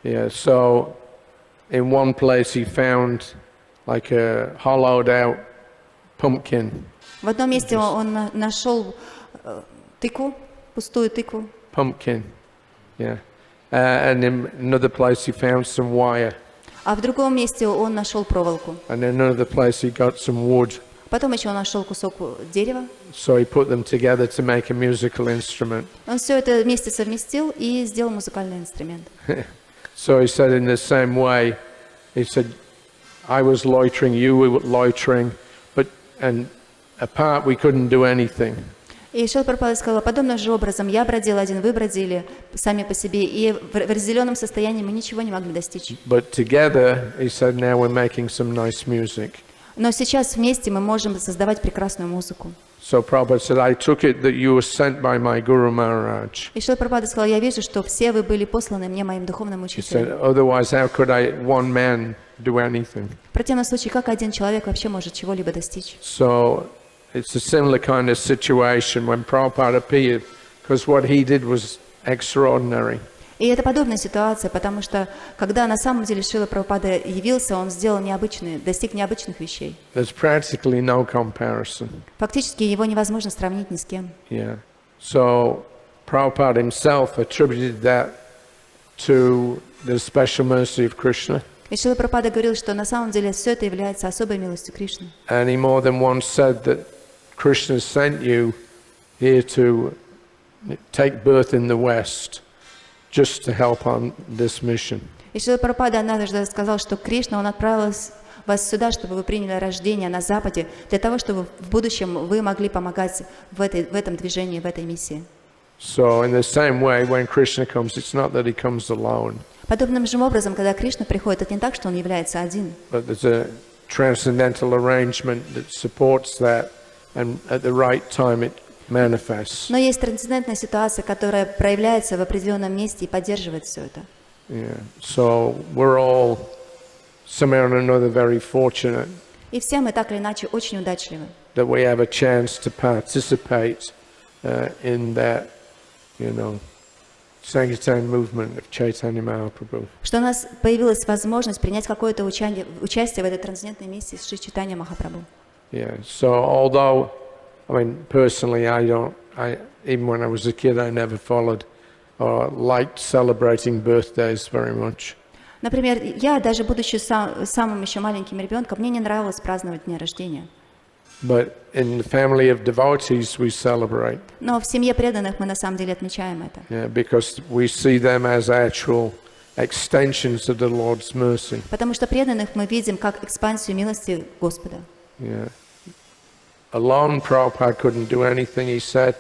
Yeah, so in one place he found like a hollowed out pumpkin. В одном месте он нашел тыкву, пустую тыкву. Pumpkin, yeah. And in another place he found some wire. А в другом месте он нашел проволоку. And in another place he got some wood. Потом еще он нашел кусок дерева. So he put them together to make a musical instrument. Он все это вместе совместил и сделал музыкальный инструмент. So he said in the same way, he said, I was loitering, you were loitering, and apart we couldn't do anything. И Шрила Прабхупада сказала, подобным же образом, я бродил один, вы бродили сами по себе, и в разделенном состоянии мы ничего не могли достичь. But together, he said, now we're making some nice music. Но сейчас вместе мы можем создавать прекрасную музыку. So Prabhupada said, I took it that you were sent by my Guru Maharaj. И Шрила Прабхупада сказал, я вижу, что все вы были посланы мне моим духовным He учителем. said, otherwise how could one man do anything? В противном случае, как один человек вообще может чего-либо достичь? So it's a similar kind of situation when Prabhupada appeared, because what he did was extraordinary. И это подобная ситуация, потому что, когда на самом деле Шрила Прабхупада явился, он сделал достиг необычных вещей. There's practically no comparison. Фактически его невозможно сравнить ни с кем. Yeah. So Prabhupada himself attributed that to the special mercy of Krishna. И Шрила Прабхупада говорил, что на самом деле все это является особой милостью Кришны. And he more than once said that Krishna sent you here to take birth in the West, just to help on this mission. И Шрила Прабхупада однажды сказал, что Кришна, он отправил вас сюда, чтобы вы приняли рождение на Западе, для того, чтобы в будущем вы могли помогать в этом движении, в этой миссии. So in the same way, when Krishna comes, it's not that he comes alone, Подобным же образом, когда Кришна приходит, это не так, что он является один. but there's a transcendental arrangement that supports that, and at the right time it manifests. Но есть трансцендентная ситуация, которая проявляется в определенном месте и поддерживает все это. Yeah. So we're all somehow or another very fortunate И все мы так или иначе очень удачливы, that we have a chance to participate in that, Sankirtan movement of Chaitanya Mahaprabhu. что у нас появилась возможность принять какое-то участие в этой трансцендентной миссии с Шри Чайтанья Махапрабху. Yeah. So although, personally, even when I was a kid, I never followed or liked celebrating birthdays very much. Например, я, даже будучи самым еще маленьким ребенком, мне не нравилось праздновать дни рождения. But in the family of devotees, we celebrate. Но в семье преданных мы на самом деле отмечаем это. Yeah, because we see them as actual extensions of the Lord's mercy. Потому что преданных мы видим как экспансию милости Господа. Yeah. Alone, Prabhupada couldn't do anything, he said,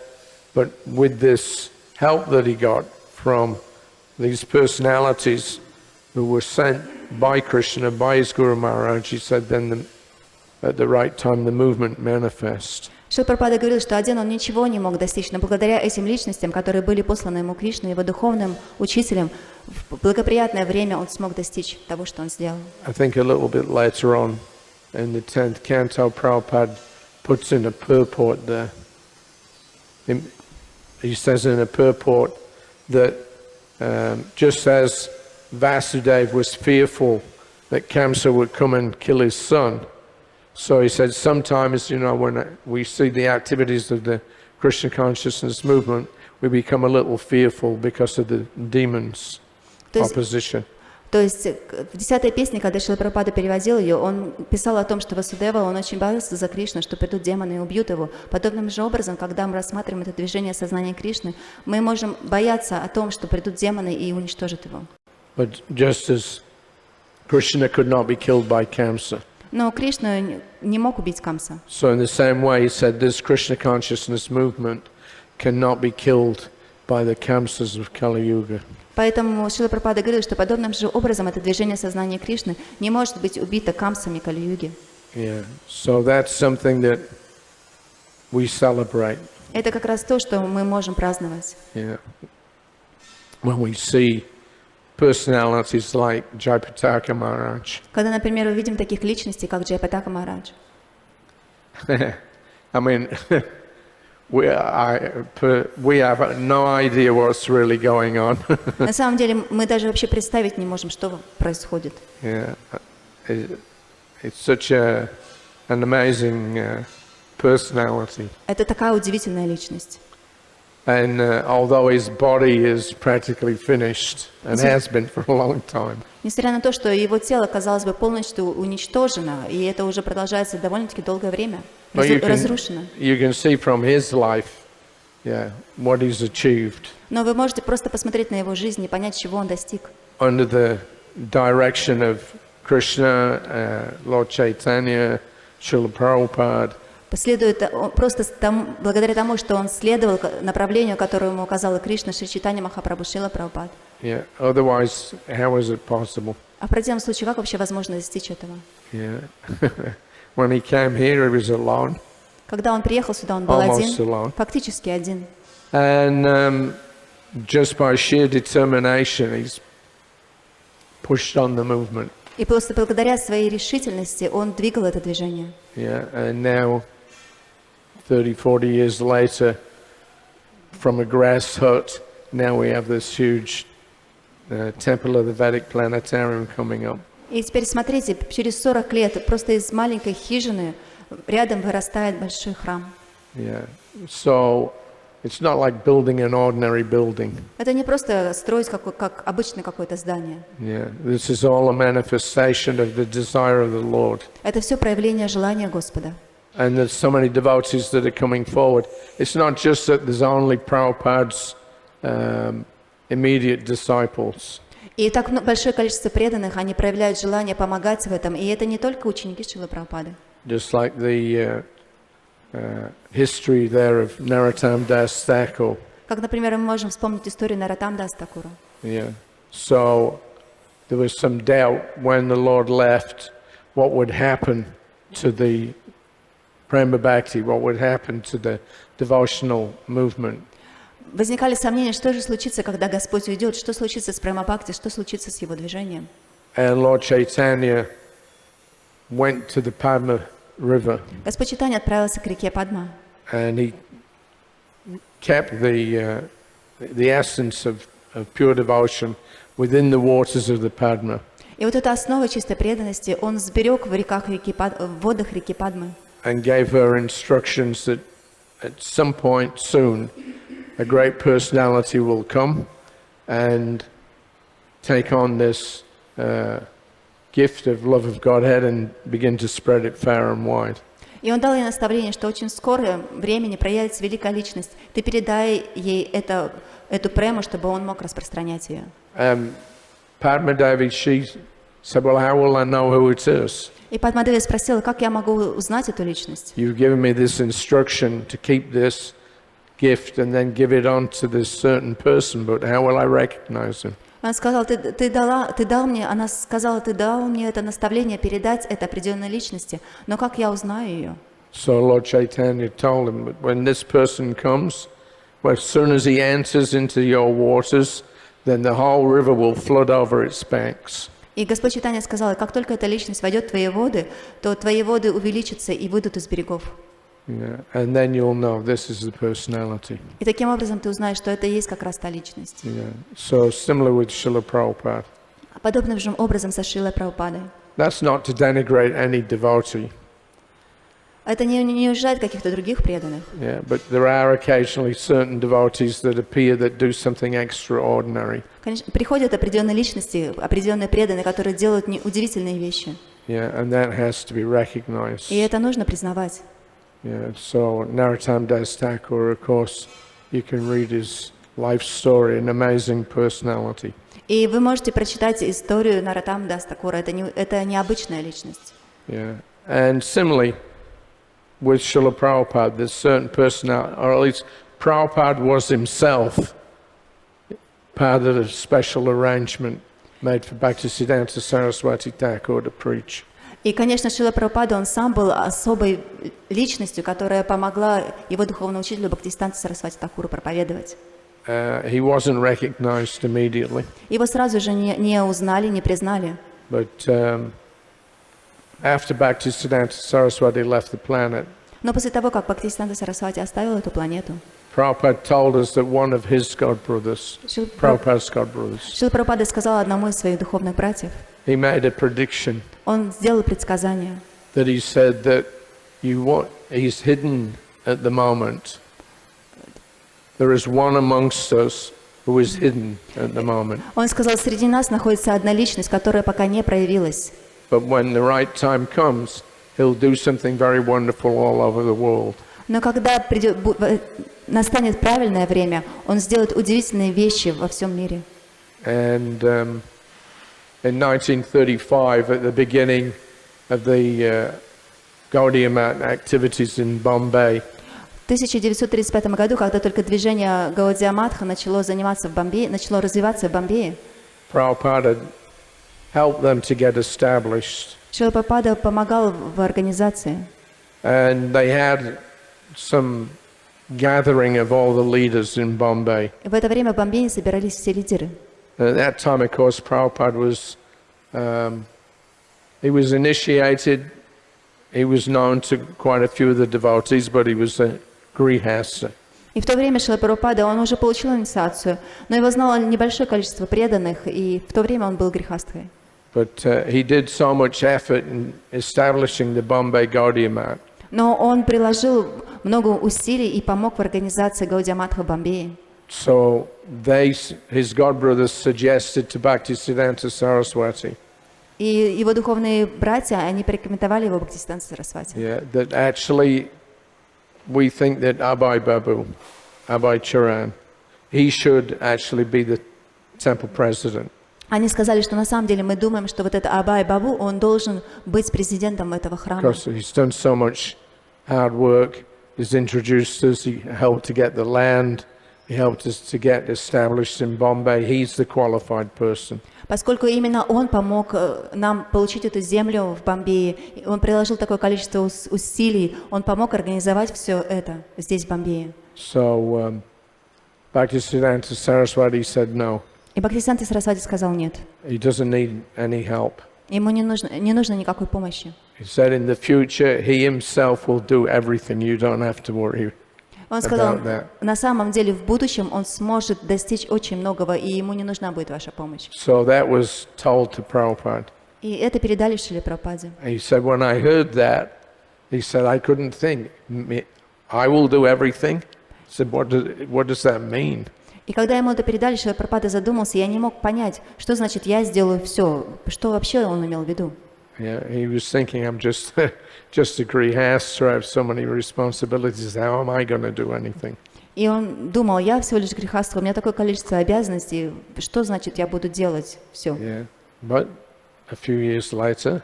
but with this help that he got from these personalities who were sent by Krishna, by his Guru Maharaj, he said, then at the right time the movement manifests. Шрила Прабхупада говорил, что один он ничего не мог достичь, но благодаря этим личностям, которые были посланы ему Кришной, его духовным учителем, в благоприятное время он смог достичь того, что он сделал. I think a little bit later on in the 10th canto, Prabhupada puts in a purport there. He says in a purport that just as Vasudeva was fearful that Kamsa would come and kill his son, so he said sometimes, when we see the activities of the Krishna consciousness movement, we become a little fearful because of the demons' opposition. То есть в 10-й песне, когда Шрила Прабхупада переводил ее, он писал о том, что Васудева, он очень боялся за Кришну, что придут демоны и убьют его. Подобным же образом, когда мы рассматриваем это движение сознания Кришны, мы можем бояться о том, что придут демоны и уничтожат его. But just as Krishna could not be killed by Kamsa, Но Кришна не мог убить Камса. so in the same way, he said this Krishna consciousness movement cannot be killed by the Kamsas of Kali Yuga. Поэтому Шрила Прабхупада говорил, что подобным же образом это движение сознания Кришны не может быть убито Камсами Кали-юги. Yeah, so that's something that we celebrate. Это как раз то, что мы можем праздновать. Yeah, when we see personalities like Jayapataka Maharaj. Когда, например, увидим таких личностей, как Джайапатака Махарадж. We have no idea what's really going on. На самом деле, мы даже вообще представить не можем, что происходит. Yeah, it's such an amazing personality. Это такая удивительная личность. And although his body is practically finished and has been for a long time. Несмотря на то, что его тело, казалось бы, полностью уничтожено, и это уже продолжается довольно-таки долгое время, разрушено. You can see from his life, what he's achieved. Но вы можете просто посмотреть на его жизнь и понять, чего он достиг. Under the direction of Krishna, Lord Chaitanya, Srila Prabhupada. Благодаря тому, что он следовал направлению, которое ему указала Кришна, Шри Чайтанья Махапрабху, Шрила Прабхупад. Yeah. Otherwise, how is it possible? А в противном случае, как вообще возможно достичь этого? Yeah. When he came here, he was alone. Когда он приехал сюда, он был Almost один, alone. фактически один. And just by sheer determination, he's pushed on the movement. И просто благодаря своей решительности он двигал это движение. Yeah, and now, 30, 40 years later, from a grass hut, now we have this huge temple of the Vedic planetarium coming up. И теперь смотрите, через 40 лет просто из маленькой хижины рядом вырастает большой храм. Yeah, so it's not like building an ordinary building. Это не просто строить как обычное какое-то здание. Yeah, this is all a manifestation of the desire of the Lord. Это все проявление желания Господа. And there's so many devotees that are coming forward. It's not just that there's only Prabhupada's immediate disciples. И так большое количество преданных, они проявляют желание помогать в этом. И это не только ученики Шрилы Прабхупады. Just like the history there of Narottam Das Thakur. Как, например, мы можем вспомнить историю Нароттам Дас Такура. Yeah. So there was some doubt when the Lord left what would happen to the Prema Bhakti, what would happen to the devotional movement. Возникали сомнения, что же случится, когда Господь уйдет, что случится с Према Бхакти, что случится с его движением. And Lord Chaitanya went to the Padma River. Господь Чайтанья отправился к реке Падма. And he kept the essence of pure devotion within the waters of the Padma. И вот эта основа чистой преданности он сберег в водах реки Падмы. And gave her instructions that at some point soon a great personality will come and take on this gift of love of Godhead and begin to spread it far and wide. И он дал ей наставление, что очень скоро времени проявится великая личность. Ты передай ей эту прему, чтобы он мог распространять ее. Padma Devi, she said, well, how will I know who it is? И Падма-деви спросила, как я могу узнать эту личность? You've given me this instruction to keep this gift and then give it on to this certain person, but how will I recognize him? Она сказала, она сказала, ты дал мне это наставление передать это определенной личности, но как я узнаю ее? So Lord Chaitanya told him that when this person comes, well, as soon as he enters into your waters, then the whole river will flood over its banks. И Господь Чайтанья сказал, как только эта личность войдет в твои воды, то твои воды увеличатся и выйдут из берегов. Yeah, and then you'll know this is the personality. И таким образом ты узнаешь, что это и есть как раз та личность. Yeah. So similar with Srila Prabhupada. Подобным же образом со Шрилой Прабхупадой. That's not to denigrate any devotee. Это не унижает каких-то других преданных. Yeah, but there are occasionally certain devotees that appear that do something extraordinary. Конечно, приходят определенные личности, определенные преданные, которые делают удивительные вещи. Yeah, and that has to be recognized. И это нужно признавать. Yeah, so Narottam Das Thakur, of course, you can read his life story, an amazing personality. И вы можете прочитать историю Нароттам Дас Такура. Это необычная личность. Yeah, and similarly, with Srila Prabhupada, there's certain personality, or at least Prabhupada was himself part of a special arrangement made for Bhaktisiddhanta Saraswati Thakur to preach. И, конечно, Шрила Прабхупада, он сам был особой личностью, которая помогла его духовному учителю Бхактисиддханте Сарасвати Тхакуру проповедовать. He wasn't recognized immediately. Его сразу же не узнали, не признали. But after Bhaktisiddhanta Saraswati left the planet, Но после того, как Бхактисиддханта Сарасвати оставил эту планету, Prabhupada told us that one of his godbrothers, Prabhupada's godbrothers, Шрила Прабхупада сказал одному из своих духовных братьев, he made a prediction он сделал предсказание, that he said that he's hidden at the moment. There is one amongst us who is hidden at the moment. он сказал, среди нас находится одна личность, которая пока не проявилась. But when the right time comes, he'll do something very wonderful all over the world. Но когда настанет правильное время, он сделает удивительные вещи во всем мире. And in 1935, at the beginning of the Gaudiya Math activities in Bombay, В 1935 году, когда только движение Гаудия Матха начало развиваться в Бомбее, Prabhupada help them to get established. Шрила Прабхупада помогал в организации. And they had some gathering of all the leaders in Bombay. В это время в Бомбее собирались все лидеры. At that time, of course, Prabhupada was, he was initiated, he was known to quite a few of the devotees, but he was a grihasta. И в то время Шрила Прабхупада, он уже получил инициацию, но его знало небольшое количество преданных, и в то время он был грехастхой. But he did so much effort in establishing the Bombay Gaudiya Math. Но он приложил много усилий и помог в организации Гаудия Матха в Бомбее. So his godbrothers suggested to Bhaktisiddhanta Saraswati. И его духовные братья, они порекомендовали его Бхактисиданта Сарасвати. Yeah, that actually we think that Abhay Babu, Abhay Charan, he should actually be the temple president. Они сказали, что на самом деле мы думаем, что вот этот Абхай Бабу, он должен быть президентом этого храма. Because he's done so much hard work, he's introduced us, he helped to get the land, he helped us to get established in Bombay, he's the qualified person. Поскольку именно он помог нам получить эту землю в Бомбее, он приложил такое количество усилий, он помог организовать все это здесь, в Бомбее. So Bhaktisiddhanta Saraswati said no. И Бхактисиданта Сарасвати сказал нет. He doesn't need any help. Ему не нужно никакой помощи. He said in the future he himself will do everything. You don't have to worry Он сказал, about that. на самом деле в будущем он сможет достичь очень многого, и ему не нужна будет ваша помощь. So that was told to Prabhupada. И это передали Шриле Прабхупаде. He said, when I heard that, he said, I couldn't think. I will do everything. He said, what does that mean? И когда ему это передали, Шрила Прабхупада задумался, я не мог понять, что значит «я сделаю все», что вообще он имел в виду. Yeah, he was thinking, I'm just a grihasta, I have so many responsibilities, how am I going to do anything? И он думал, я всего лишь грехастха, у меня такое количество обязанностей, что значит я буду делать все? Yeah, but a few years later,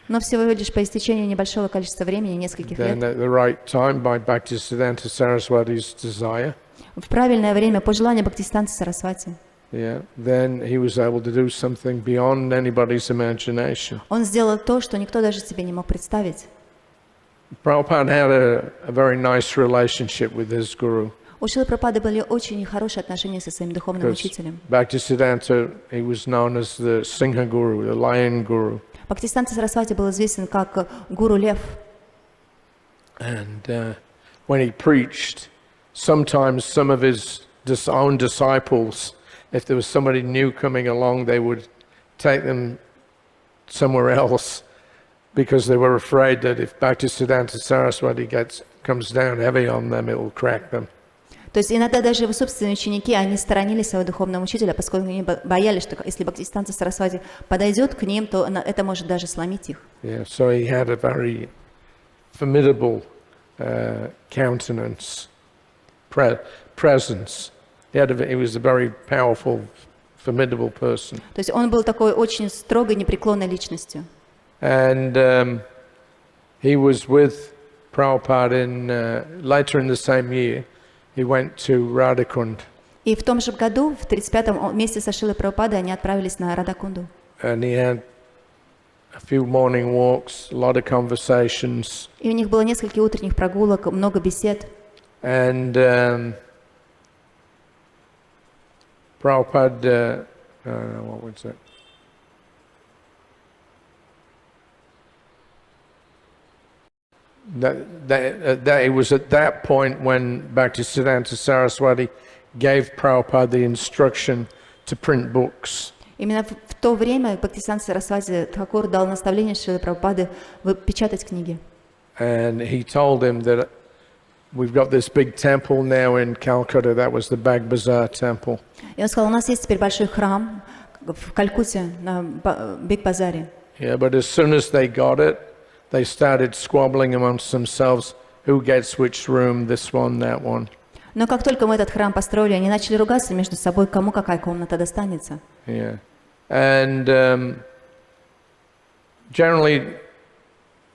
Но всего лишь по истечении небольшого количества времени, нескольких then лет, at the right time, by Bhaktisiddhanta Saraswati's desire, в правильное время, по желанию Бхактисиданта Сарасвати, yeah, then he was able to do something beyond anybody's imagination. он сделал то, что никто даже себе не мог представить. Prabhupada had a very nice relationship with his guru. У Шрилы Прабхупады были очень хорошие отношения со своим духовным Because учителем. Bhaktisiddhanta, he was known as the Singha Guru, the Lion Guru. Бхактисиданта Сарасвати был известен как гуру Лев. And when he preached, sometimes some of his own disciples, if there was somebody new coming along, they would take them somewhere else because they were afraid that if Bhaktisiddhanta Saraswati comes down heavy on them, it will crack them. То есть иногда даже его собственные ученики, они сторонились своего духовного учителя, поскольку они боялись, что если Бхактисиданта Сарасвати подойдет к ним, то это может даже сломить их. Yeah, so he had a very formidable countenance, presence. He was a very powerful, formidable person. То есть он был такой очень строгой, непреклонной личностью. And he was with Prabhupada later in the same year. He went to Radhakund. И в том же году, в 35-м, вместе со Шрилой Прабхупадой они отправились на Радакунду. And he had a few morning walks, a lot of conversations. И у них было несколько утренних прогулок, много бесед. And Prabhupada, what was it? That it was at that point when Bhaktisiddhanta Saraswati gave Prabhupada the instruction to print books. Именно в то время Бхактисиданта Сарасвати Тхакур дал наставление Шриле Прабхупады печатать книги. And he told him that we've got this big temple now in Calcutta, that was the Bag Bazaar temple. И он сказал, у нас есть теперь большой храм в Калькутте, на Биг-базаре. Yeah, but as soon as they got it, they started squabbling amongst themselves, who gets which room, this one, that one. Но как только мы этот храм построили, они начали ругаться между собой, кому какая комната достанется. Yeah. And generally,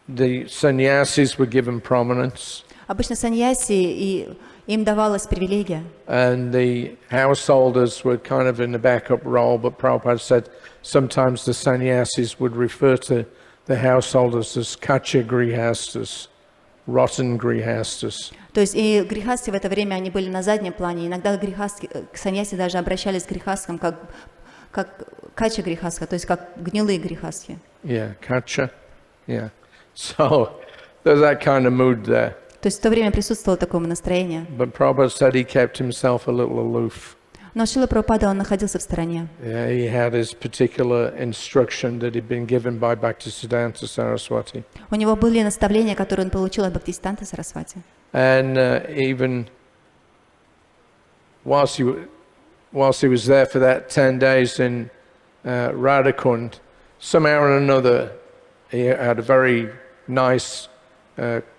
the sannyasis were given prominence. Обычно саньяси, и им давалась привилегия. And the householders were kind of in the backup role, but Prabhupada said sometimes the sannyasis would refer to the householders as kacha grihastas, rotten grihastas. То есть и грихасти в это время, они были на заднем плане. Иногда саньяси даже обращались к грихаскам как кача грихаска, то есть как гнилые грихаски. Yeah, kacha. Yeah. So there's that kind of mood there. То есть в то время присутствовало такое настроение. But Prabhupada said he kept himself a little aloof. Но Шрила Прабхупада, он находился в стороне. Yeah, he had his particular instruction that had been given by Bhaktisiddhanta Saraswati. У него были наставления, которые он получил от Бхактисиддханты Сарасвати. And even whilst he was there for that 10 days in Radhakund, somehow or another he had a very nice,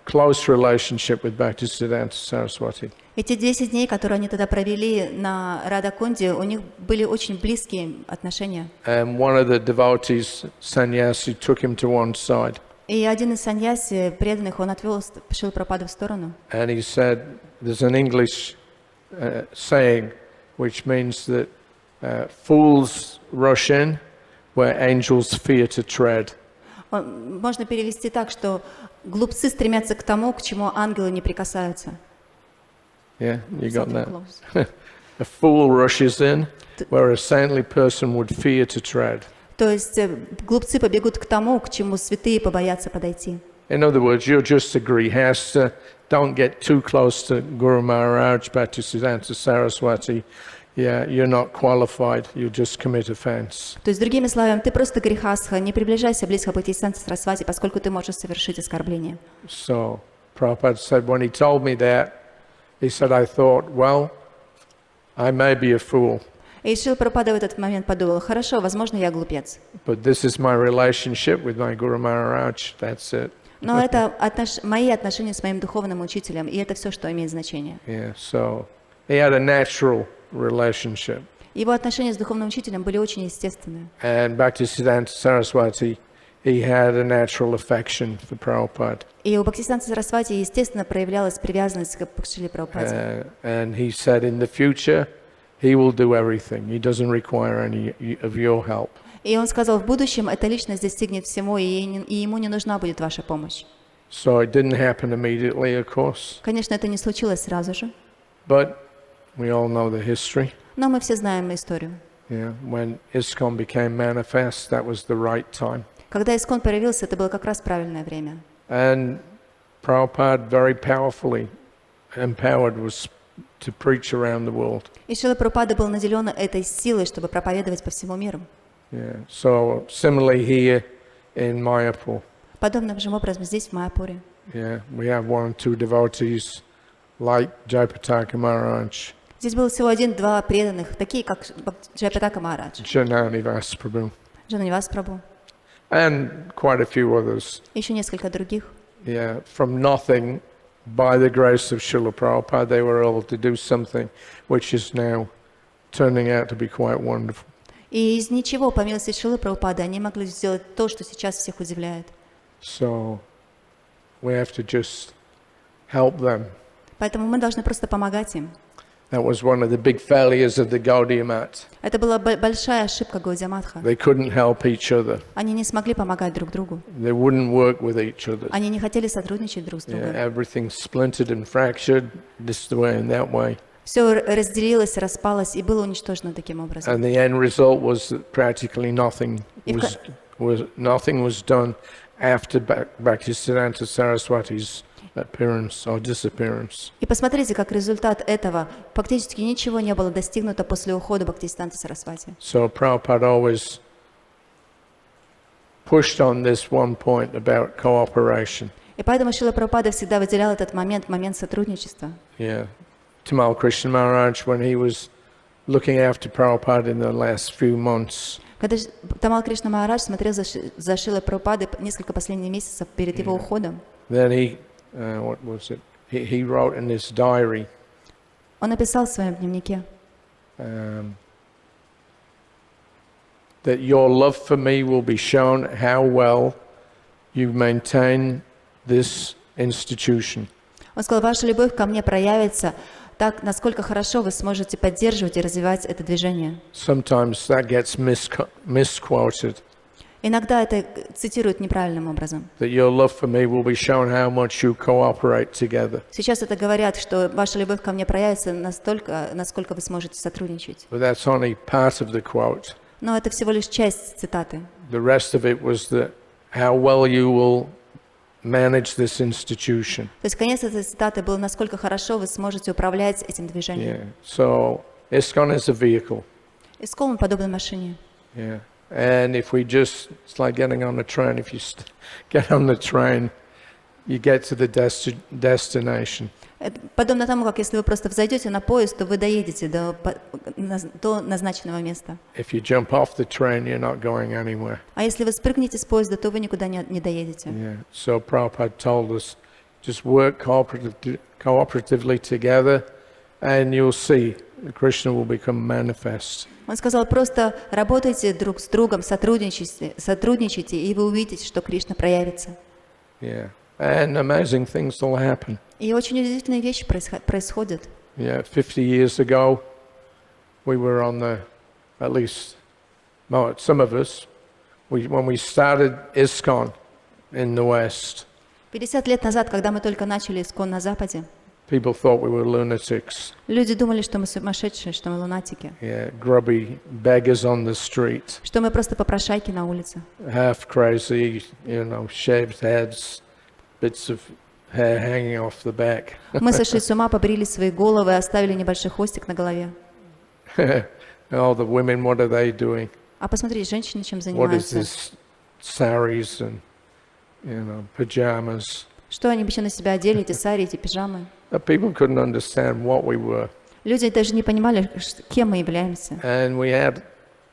close relationship with Bhaktisiddhanta Saraswati. Эти 10 дней, которые они тогда провели на Радакунде, у них были очень близкие отношения. And one of the devotees, sannyasi, took him to one side. И один из саньяси, преданных, он отвел Шрилу Прабхупаду в сторону. And he said, there's an English saying which means that fools rush in where angels fear to tread. Можно перевести так, что глупцы стремятся к тому, к чему ангелы не прикасаются. Yeah, you got that. A fool rushes in where a saintly person would fear to tread. То есть глупцы побегут к тому, к чему святые побоятся подойти. In other words, you're just a grihasta. Don't get too close to Guru Maharaj, Bhaktisiddhanta Saraswati. Yeah, you're not qualified. You just commit offense. То есть, другими словами, ты просто грехастха, не приближайся близко к Бхактисиддханте Сарасвати, поскольку ты можешь совершить оскорбление. So, Prabhupada said, when he told me that, he said, I thought, well, I may be a fool. И Шрила Прабхупада в этот момент подумал: хорошо, возможно, я глупец. But this is my relationship with my Guru Maharaj. That's it. Но это мои отношения с моим духовным учителем, и это все, что имеет значение. Yeah, so he had a natural relationship. Его отношения с духовным учителем были очень естественные. And Bhaktisiddhanta Saraswati, he had a natural affection for Prabhupada. И у Бхактисиддханты Сарасвати, естественно, проявлялась привязанность к Шриле Прабхупаде. And he said in the future, he will do everything. He doesn't require any of your help. И он сказал, в будущем эта личность достигнет всего, и ему не нужна будет ваша помощь. So it didn't happen immediately, of course. Конечно, это не случилось сразу же, But we all know the history. но мы все знаем историю. Yeah, when ISKCON became manifest, that was the right time. Когда Искон появился, это было как раз правильное время. And Prabhupada very powerfully empowered was to preach around the world. И Шрила Прабхупада был наделен этой силой, чтобы проповедовать по всему миру. Yeah. So similarly here in Mayapur, Подобным же образом здесь, в Майяпуре, yeah, we have one or two devotees like Jaipataka Maharaj, здесь было всего один-два преданных, такие как Джайпатака Махарадж, Jananivas Prabhu, Джананивас Прабху, and quite a few others. еще несколько других. Yeah, from nothing, by the grace of Srila Prabhupada, they were able to do something which is now turning out to be quite wonderful. И из ничего, по милости Шрилы Прабхупады, они могли сделать то, что сейчас всех удивляет. So we have to just help them. Поэтому мы должны просто помогать им. That was one of the big failures of the Gaudiya Math. Это была большая ошибка Гаудия Матха. They couldn't help each other. Они не смогли помогать друг другу. They wouldn't work with each other. Они не хотели сотрудничать друг с другом. Yeah, everything splintered and fractured this way and that way. Все разделилось, распалось и было уничтожено таким образом. And the end result was that practically nothing was done after Bhaktisiddhanta Saraswati's appearance or disappearance. И посмотрите, как результат этого, фактически ничего не было достигнуто после ухода Бхактисиддханты Сарасвати. So Prabhupada always pushed on this one point about cooperation. И поэтому Шрила Прабхупада всегда выделял этот момент сотрудничества. Yeah. Tamal Krishna Maharaj, when he was looking after Prabhupada in the last few months, Когда Тамал Кришна Махарадж смотрел за Шрилой Прабхупадой несколько последних месяцев перед его уходом, then he wrote in his diary, он написал в своем дневнике, that your love for me will be shown how well you maintain this institution. Он сказал, ваша любовь ко мне проявится так, насколько хорошо вы сможете поддерживать и развивать это движение. Sometimes that gets misquoted. Иногда это цитируют неправильным образом. That your love for me will be shown how much you cooperate together. Сейчас это говорят, что ваша любовь ко мне проявится настолько, насколько вы сможете сотрудничать. But that's only part of the quote. Но это всего лишь часть цитаты. The rest of it was that how well you will manage this institution. То есть конец этой цитаты был, насколько хорошо вы сможете управлять этим движением. Yeah. So ISKCON is a vehicle. Искон подобен машине. Yeah. And if we just, it's like getting on a train. If you get on the train, you get to the destination. Это подобно тому, как если вы просто взойдете на поезд, то вы доедете до назначенного места. If you jump off the train, you're not going anywhere. А если вы спрыгнете с поезда, то вы никуда не доедете. Yeah. So Prabhupada told us, just work cooperatively together, and you'll see Krishna will become manifest. Он сказал, просто работайте друг с другом, сотрудничайте, и вы увидите, что Кришна проявится. Yeah. And amazing things will happen. И очень удивительные вещи происходят. Yeah, 50 years ago, we were on the, at least, some of us, when we started ISKCON in the West, 50 лет назад, когда мы только начали искон на Западе, people thought we were lunatics. люди думали, что мы сумасшедшие, что мы лунатики, Yeah, grubby beggars on the street, что мы просто попрошайки на улице, half crazy, shaved heads, bits of hair hanging off the back. Мы сошли с ума, побрили свои головы, оставили небольшой хвостик на голове. All the women, what are they doing? А посмотрите, женщины чем What is занимаются? this saris and, pajamas? Что они вообще на себя одели, эти сари, эти пижамы? People couldn't understand what we were. Люди даже не понимали, кем мы являемся. And we had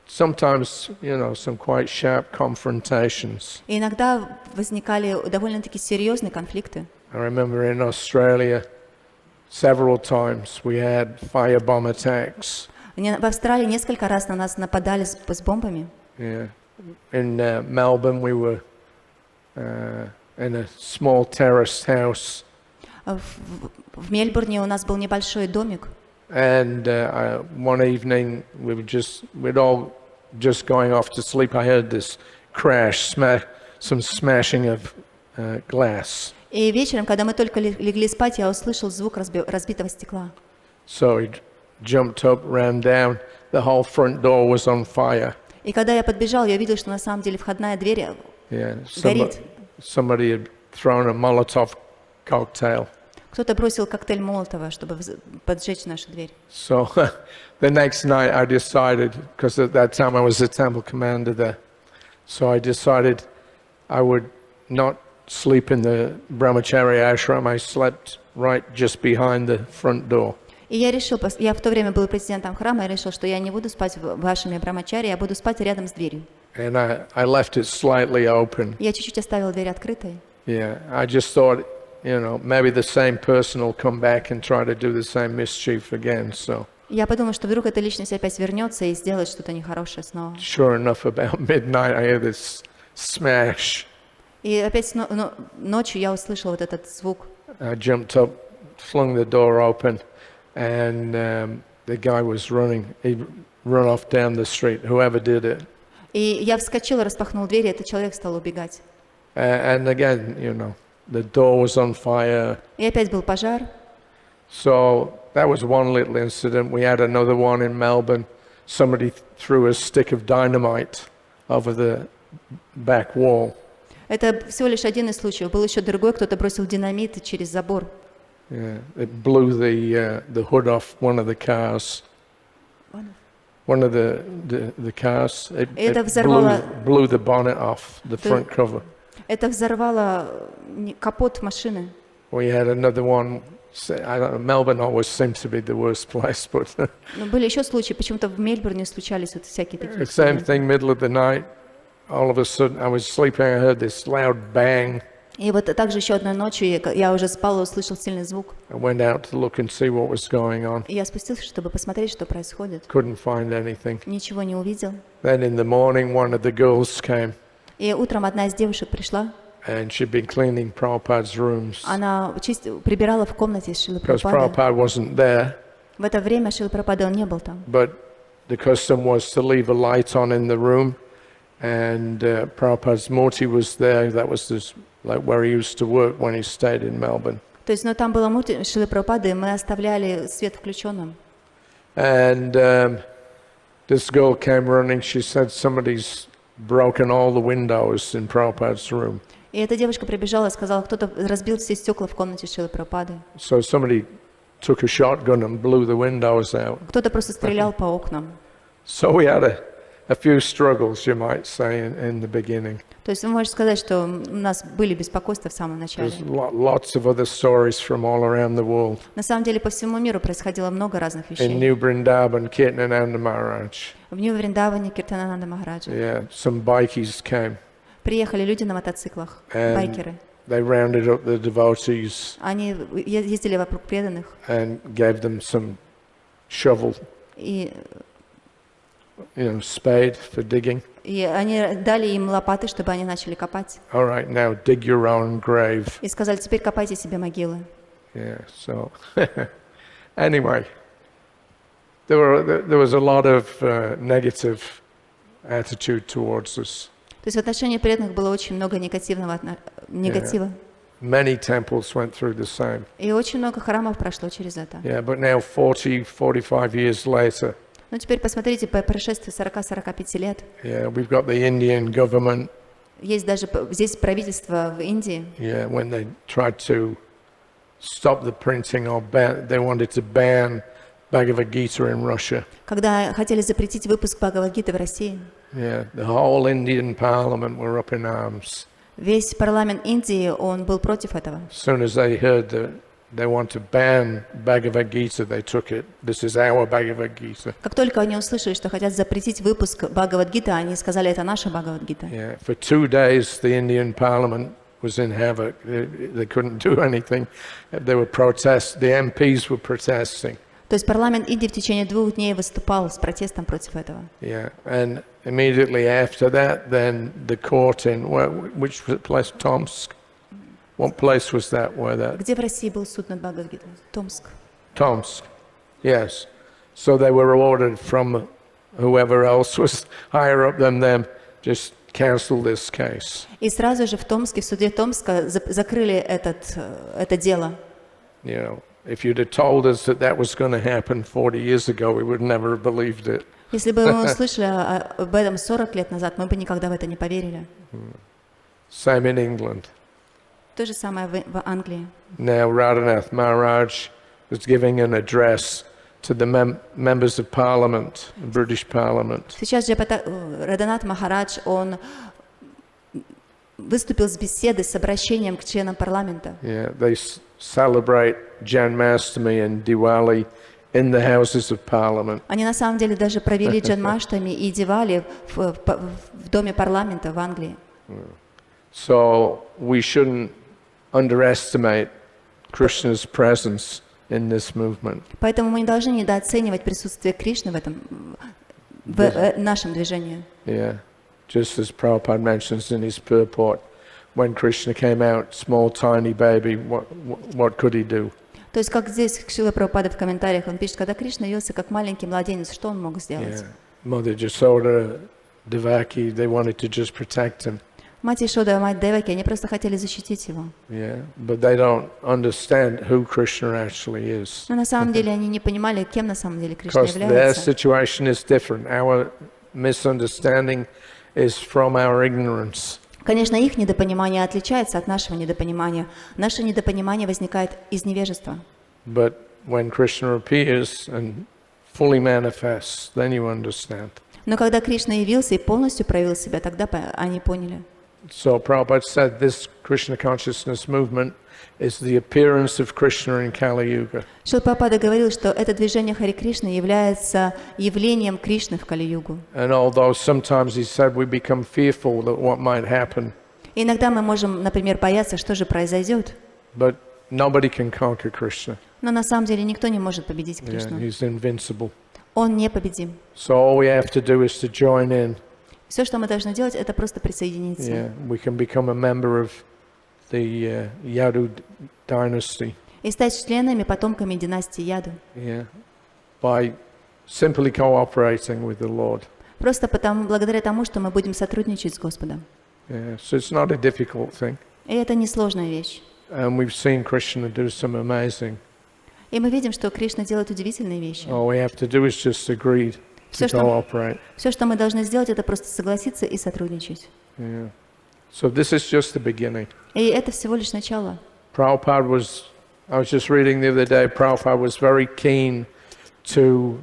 sometimes, some quite sharp confrontations. И иногда возникали довольно-таки серьезные конфликты. I remember in Australia, several times we had firebomb attacks. В Австралии несколько раз на нас нападали с бомбами. Yeah. In Melbourne, we were in a small terraced house. В Мельбурне у нас был небольшой домик. And one evening, we'd all just going off to sleep. I heard this crash, some smashing of glass. И вечером, когда мы только легли спать, я услышал звук разбитого стекла. So he jumped up, ran down. The whole front door was on fire. И когда я подбежал, я увидел, что на самом деле входная дверь горит. Somebody had thrown a Molotov cocktail. Кто-то бросил коктейль Молотова, чтобы поджечь нашу дверь. So the next night I decided, because at that time I was the temple commander there, so I decided I would not sleep in the brahmachari ashram. I slept right just behind the front door. И я решил, я в то время был президентом храма, я решил, что я не буду спать в вашем брамачаре, я буду спать рядом с дверью. And I left it slightly open. Я чуть-чуть оставил дверь открытой. Yeah, I just thought, maybe the same person will come back and try to do the same mischief again. So. Я подумал, что вдруг эта личность опять вернется и сделает что-то нехорошее снова. Sure enough, about midnight, I hear this smash. И опять ночью я услышал вот этот звук. I jumped up, flung the door open, and the guy was running. He'd run off down the street, whoever did it. И я вскочил, распахнул дверь, и этот человек стал убегать. And again, the door was on fire. И опять был пожар. So that was one little incident. We had another one in Melbourne. Somebody threw a stick of dynamite over the back wall. Это всего лишь один из случаев. Был еще другой, кто-то бросил динамит через забор. Yeah, it blew the hood off one of the cars. One of the cars. It blew the bonnet off the front cover. Это взорвало капот машины. We had another one. I don't know, Melbourne always seems to be the worst place, but. Но были еще случаи, почему-то в Мельбурне случались вот всякие такие. The same thing, middle of the night. All of a sudden, I was sleeping. I heard this loud bang. И вот также еще одной ночью я уже спал и услышал сильный звук. I went out to look and see what was going on. И я спустился, чтобы посмотреть, что происходит. Couldn't find anything. Ничего не увидел. Then in the morning, one of the girls came. И утром одна из девушек пришла. And she'd been cleaning Prabhupada's rooms Она прибирала в комнате Шрилы because Прабхупады. Prabhupada wasn't there. В это время Шрила Прабхупады, он не был там. But the custom was to leave a light on in the room, and Prabhupada's murti was there. That was like where he used to work when he stayed in Melbourne. То есть, там было мурти Шрилы Прабхупады, и мы оставляли свет включенным. And this girl came running. She said somebody's broken all the windows in Prabhupada's room. И эта девушка прибежала и сказала, кто-то разбил все стекла в комнате Шрилы Прабхупады. So somebody took a shotgun and blew the windows out. Кто-то просто стрелял по окнам. So we had a few struggles, you might say, in the beginning. То есть вы можете сказать, что у нас были беспокойства в самом начале. There's lots of other stories from all around the world. На самом деле по всему миру происходило много разных In вещей. New Vrindavan, Kirtanananda Maharaj. В Нью-Вриндаване Киртанананда Махараджа. Yeah, some bikies came. Приехали люди на мотоциклах, And байкеры. they rounded up the devotees Они ездили вокруг преданных and gave them some shovel, и spade for digging. они дали им лопаты, чтобы они начали копать. All right, now dig your own grave. И сказали, теперь копайте себе могилы. Yeah, so anyway, there was a lot of negative attitude towards us. То есть в отношении преданных было очень много негатива. Many temples went through the same. И очень много храмов прошло через это. Yeah, but now 45 years later, Но теперь посмотрите, по прошествии 40-45 лет, yeah, we've got the Indian government. есть даже здесь правительство в Индии, Yeah, when they tried to stop the printing or they wanted to ban Bhagavad Gita in Russia. когда хотели запретить выпуск Бхагават-гиты в России. Yeah, the whole Indian parliament were up in arms. Весь парламент Индии, он был против этого. As soon as they heard that they want to ban Bhagavad Gita, they took it. This is our Bhagavad Gita. Как только они услышали, что хотят запретить выпуск Бхагават-гиты, они сказали, это наша Бхагават-гита. Yeah, for 2 days the Indian parliament was in havoc. They couldn't do anything. There were protests. The MPs were protesting. То есть парламент Индии в течение 2 дней выступал с протестом против этого. Yeah, and immediately after that, then the court in which place? Tomsk. What place was that? Where that? Где в России был суд над Бхагават-гитой? Томск. Tomsk. Yes. So they were ordered from whoever else was higher up than them, just cancel this case. И сразу же в Томске, в суде Томска закрыли это дело. You know, if you'd have told us that was going to happen 40 years ago, we would never have believed it. Если бы мы услышали об этом 40 лет назад, мы бы никогда в это не поверили. Same in England. То же самое в Англии. Now Radhanath Maharaj was giving an address to the members of Parliament, the British Parliament. Сейчас Радханат Махарадж, он выступил с беседой, с обращением к членам парламента. Yeah, they celebrate Janmashtami and Diwali in the Houses of Parliament. Они на самом деле даже провели Джанмаштами и Дивали в доме парламента в Англии. So we shouldn't underestimate Krishna's presence in this movement. Поэтому мы не должны недооценивать присутствие Кришны в нашем движении. Yeah, just as Prabhupada mentions in his purport, when Krishna came out, small tiny baby, what could he do? То есть, как здесь Шрила Прабхупада в комментариях, он пишет, когда Кришна явился как маленький младенец, что он мог сделать? Yeah. Mother Jasoda, Devaki, they wanted to just protect him. Мать Ишода и мать Деваки, они просто хотели защитить его. Yeah, but they don't understand who Krishna actually is. Но на самом деле они не понимали, кем на самом деле Кришна Because their является. situation is different. Our misunderstanding is from our ignorance. Конечно, их недопонимание отличается от нашего недопонимания. Наше недопонимание возникает из невежества. But when Krishna appears and fully manifests, then you understand. Но когда Кришна явился и полностью проявил себя, тогда они поняли. So Prabhupada said this Krishna consciousness movement is the appearance of Krishna in Kali Yuga. Шрила Прабхупада говорил, что это движение Хари Кришны является явлением Кришны в Кали-югу. And although sometimes he said we become fearful that what might happen. И иногда мы можем, например, бояться, что же произойдет. But nobody can conquer Krishna. Но на самом деле никто не может победить Кришну. Yeah, he's invincible. Он непобедим. So all we have to do is to join in. Все, что мы должны делать, это просто присоединиться. Yeah, we can become a member of the Yadu dynasty. И стать членами, потомками династии Яду. Yeah, by simply cooperating with the Lord. Просто благодаря тому, что мы будем сотрудничать с Господом. Yeah, so it's not a difficult thing. И это несложная вещь. And we've seen Krishna do some amazing. И мы видим, что Кришна делает удивительные вещи. All we have to do is just agree to cooperate. Все, что мы должны сделать, это просто согласиться и сотрудничать. Yeah. So this is just the beginning. И это всего лишь начало. Prabhupada was, I was just reading the other day, Prabhupada was very keen to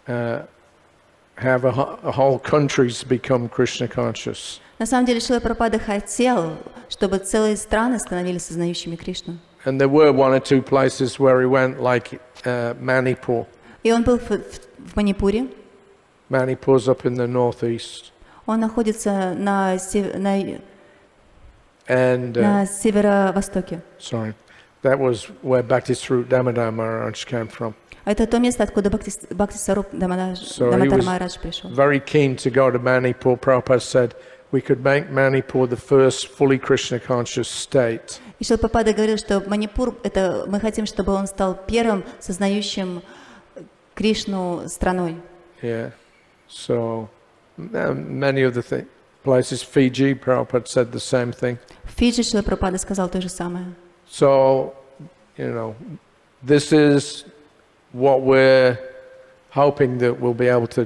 have a whole countries become Krishna conscious. На самом деле, Шрила Прабхупада хотел, чтобы целые страны становились сознающими Кришну. And there were one or two places where he went, like Manipur. И он был в Манипуре. Manipur's up in the northeast. Он находится на And северо-востоке. sorry, that was where Bhakti-Swarup Damodar Maharaj came from. Это то место, откуда Бхакти-Сваруп Дамодар Махарадж пришел. Very keen to go to Manipur. Prabhupada said we could make Manipur the first fully Krishna conscious state. И Шрила Прабхупада говорил, что Манипур, мы хотим, чтобы он стал первым сознающим Кришну страной. Yeah. So many of the places, Fiji, Prabhupada said the same thing. В Фиджи Шрила Прабхупада сказал то же самое. So, this is what we're hoping that we'll be able to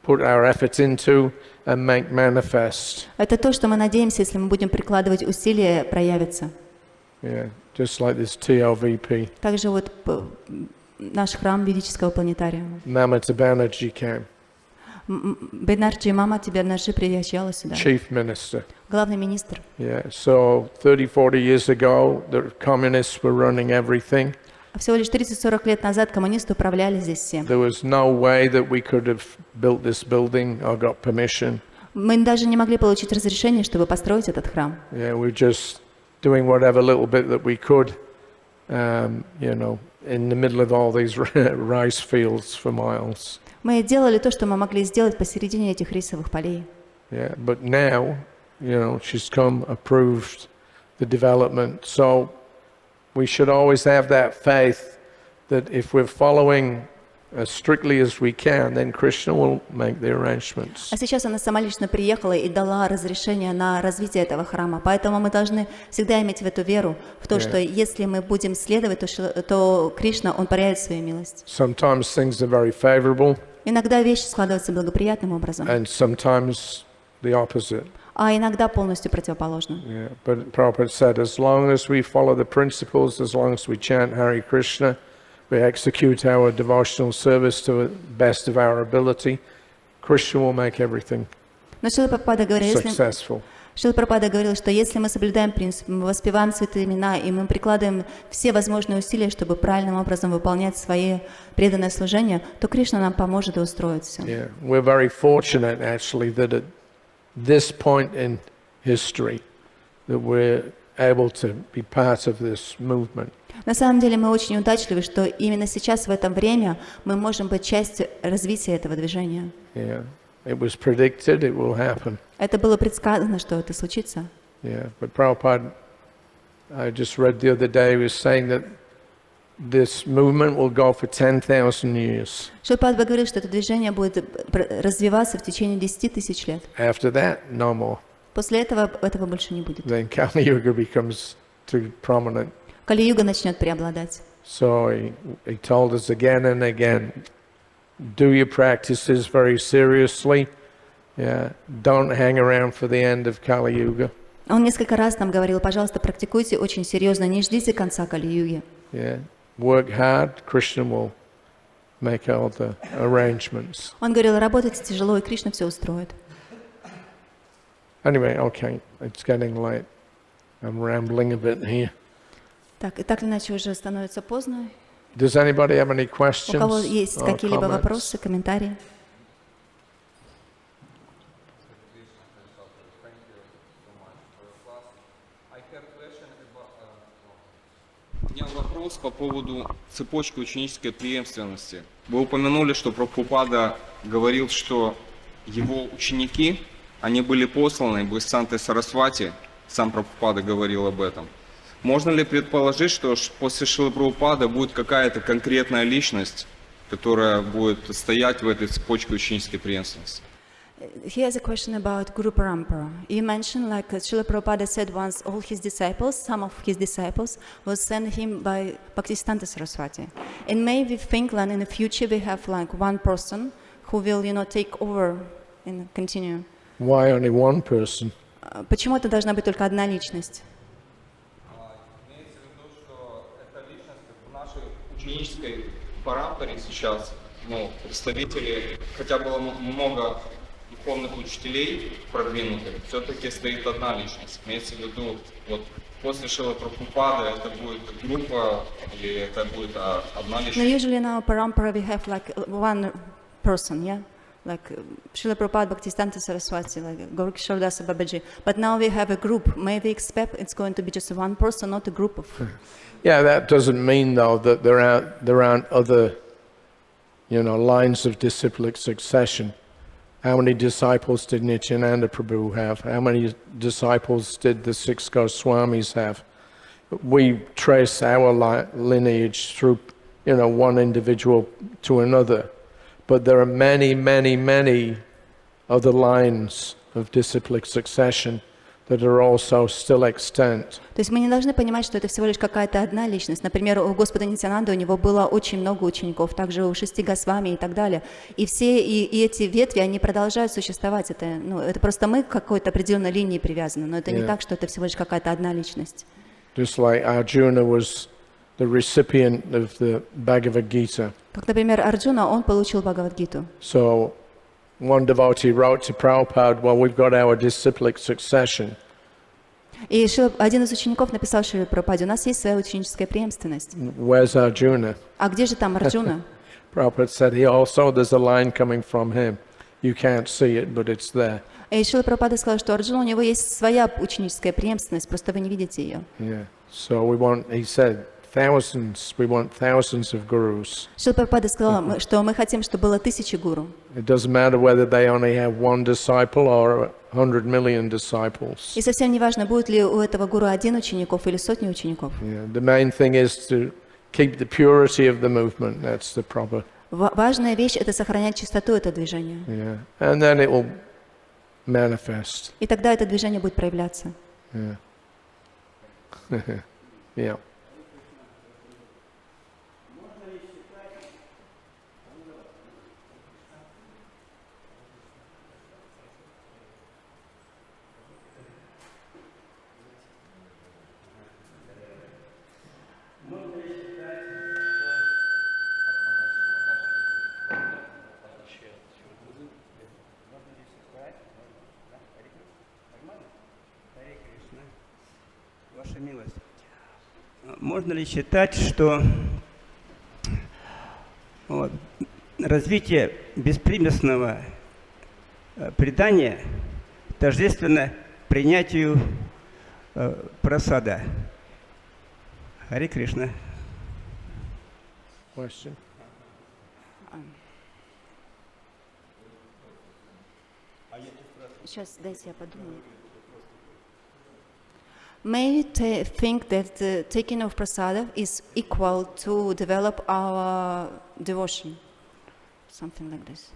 put our efforts into and make manifest. Это то, что мы надеемся, если мы будем прикладывать усилия, проявится. Yeah, just like this TLVP. Также вот наш храм ведического планетария. Mamata Banerjee came. Бенарджи мама Бенарджи приезжала сюда. Chief Minister. Главный министр. Yeah, so 30-40 years ago, the communists were running everything. Всего лишь 30-40 лет назад коммунисты управляли здесь всем. There was no way that we could have built this building or got permission. Мы даже не могли получить разрешение, чтобы построить этот храм. Yeah, we're just doing whatever little bit that we could, in the middle of all these rice fields for miles. Мы делали то, что мы могли сделать посередине этих рисовых полей. Yeah, but now, she's come, approved the development. So we should always have that faith that if we're following as strictly as we can, then Krishna will make the arrangements. А сейчас она сама лично приехала и дала разрешение на развитие этого храма. Поэтому мы должны всегда иметь в эту веру, в то, что если мы будем следовать, то Кришна, Он проявит свою милость. Sometimes things are very favorable. Иногда вещи складываются благоприятным образом. And sometimes the opposite. А иногда полностью противоположно. Yeah, but Prabhupada said, as long as we follow the principles, as long as we chant Hare Krishna, we execute our devotional service to the best of our ability, Krishna will make everything successful. Шрила Прабхупада говорил, что если мы соблюдаем принцип, мы воспеваем святые имена, и мы прикладываем все возможные усилия, чтобы правильным образом выполнять свои преданное служение, то Кришна нам поможет и устроит все. Yeah, we're very fortunate actually that at this point in history that we're able to be part of this movement. На самом деле мы очень удачливы, что именно сейчас, в это время, мы можем быть частью развития этого движения. Yeah, it was predicted, it will happen. Это было предсказано, что это случится. Yeah, but Prabhupada, I just read the other day, was saying that this movement will go for 10,000 years. Шрила Прабхупада говорил, что это движение будет развиваться в течение 10 тысяч лет. After that, no more. После этого больше не будет. Then Kali Yuga becomes too prominent. Кали-юга начнет преобладать. So he told us again and again, do your practices very seriously. Yeah, don't hang around for the end of Kali Yuga. Он несколько раз нам говорил, пожалуйста, практикуйте очень серьезно, не ждите конца Кали-юги. Yeah, work hard. Krishna will make all the arrangements. Он говорил, работайте тяжело, и Кришна все устроит. Anyway, okay, it's getting late. I'm rambling a bit here. Так, и так или иначе уже становится поздно. Does anybody have any questions? У кого есть or какие-либо comments? вопросы, комментарии? У меня вопрос по поводу цепочки ученической преемственности. Вы упомянули, что Прабхупада говорил, что его ученики, они были посланы Бхактисантой Сарасвати сам Прабхупада говорил об этом. Можно ли предположить, что после Шрилы Прабхупады будет какая-то конкретная личность, которая будет стоять в этой цепочке ученической преемственности? He has a question about Guru Parampara. You mentioned, like Srila Prabhupada said once, all his disciples, some of his disciples, was sent him by Bhaktisiddhanta Saraswati. And maybe think that in the future we have like one person who will, take over and continue. Why only one person? Почему это должна быть только одна личность? Имеется в виду, что эта личность в нашей ученической парампоре сейчас, представители, хотя было много духовных учителей продвинутых, все-таки стоит одна личность. Имеется в виду, вот после Шрилы Прабхупады это будет группа или это будет одна личность? No, usually in our parampara we have like one person, yeah? Like Srila Prabhupada, Bhaktisiddhanta Saraswati, like Gaurkishore Dasa Babaji. But now we have a group. Maybe expect it's going to be just one person, not a group of... Yeah, that doesn't mean though that there aren't other, lines of disciplic succession. How many disciples did Nityananda Prabhu have? How many disciples did the six Goswamis have? We trace our lineage through, one individual to another. But there are many, many, many other lines of disciplic succession that are also still extant. То есть мы не должны понимать, что это всего лишь какая-то одна личность. Например, у Господа Нитьянанды у него было очень много учеников, также у 6 Госвами и так далее. И все и эти ветви, они продолжают существовать. Это просто мы к какой-то определенной линии привязаны, но это не так, что это всего лишь какая-то одна личность. Just like Arjuna was the recipient of the Bhagavad Gita. Как, например, Арджуна, он получил Бхагават-гиту. So one devotee wrote to Prabhupada, well, we've got our disciplic succession. И один из учеников написал Шри Прабхупаде, у нас есть своя ученическая преемственность. Where's Arjuna? А где же там Арджуна? Prabhupada said, there's a line coming from him. You can't see it, but it's there. И Шрила Прабхупада сказал, что Арджуна, у него есть своя ученическая преемственность, просто вы не видите ее. Yeah. So he said, we want thousands of gurus. Шрила Прабхупада сказал, что мы хотим, чтобы было 1000 гуру. It doesn't matter whether they only have one disciple or 100 million disciples. И совсем не важно, будет ли у этого гуру 1 учеников или сотни учеников. Yeah. The main thing is to keep the purity of the movement. That's the proper. Важная вещь – это сохранять чистоту этого движения. Yeah. And then it will manifest. И тогда это движение будет проявляться. Yeah. Yeah. Ваша милость, можно ли считать, что развитие беспримесного предания тождественно принятию прасада? Хари Кришна. Question. Сейчас, дайте я подумаю. May we think that the taking of prasada is equal to develop our devotion, something like this.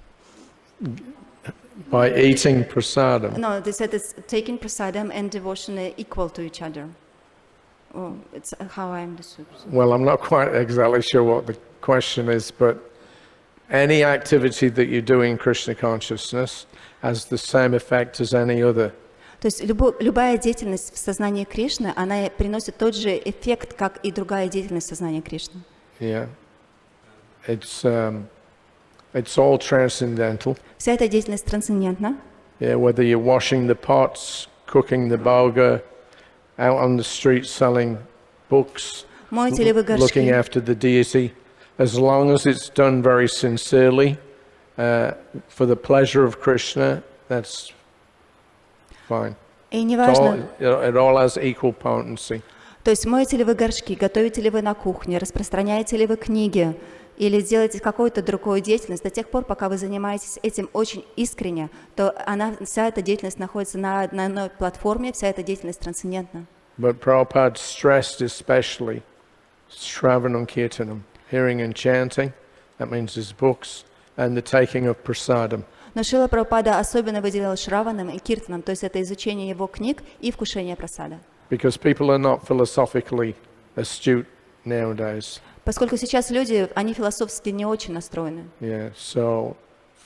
By eating prasadam. No, they said it's taking prasadam and devotion are equal to each other. Oh, it's how I understood. Well, I'm not quite exactly sure what the question is, but any activity that you do in Krishna consciousness has the same effect as any other. То есть любая деятельность в сознании Кришны, она приносит тот же эффект, как и другая деятельность в сознании Кришны. Yeah. It's all transcendental. Вся эта деятельность трансцендентна. Yeah, whether you're washing the pots, cooking the bhoga, out on the street selling books, Моете ли вы looking горшки? after the deity, as long as it's done very sincerely for the pleasure of Krishna, that's fine. И неважно, It all has equal potency. то есть моете ли вы горшки, готовите ли вы на кухне, распространяете ли вы книги, или делаете какую-то другую деятельность, до тех пор, пока вы занимаетесь этим очень искренне, то вся эта деятельность находится на одной платформе, вся эта деятельность трансцендентна. But Prabhupada stressed especially Shravanam Kirtanam, hearing and chanting, that means his books, and the taking of prasadam. Но Шрила Прабхупада особенно выделял Шраванам и Киртанам, то есть это изучение его книг и вкушение прасада. Because people are not philosophically astute nowadays. Поскольку сейчас люди, они философски не очень настроены. Yeah, so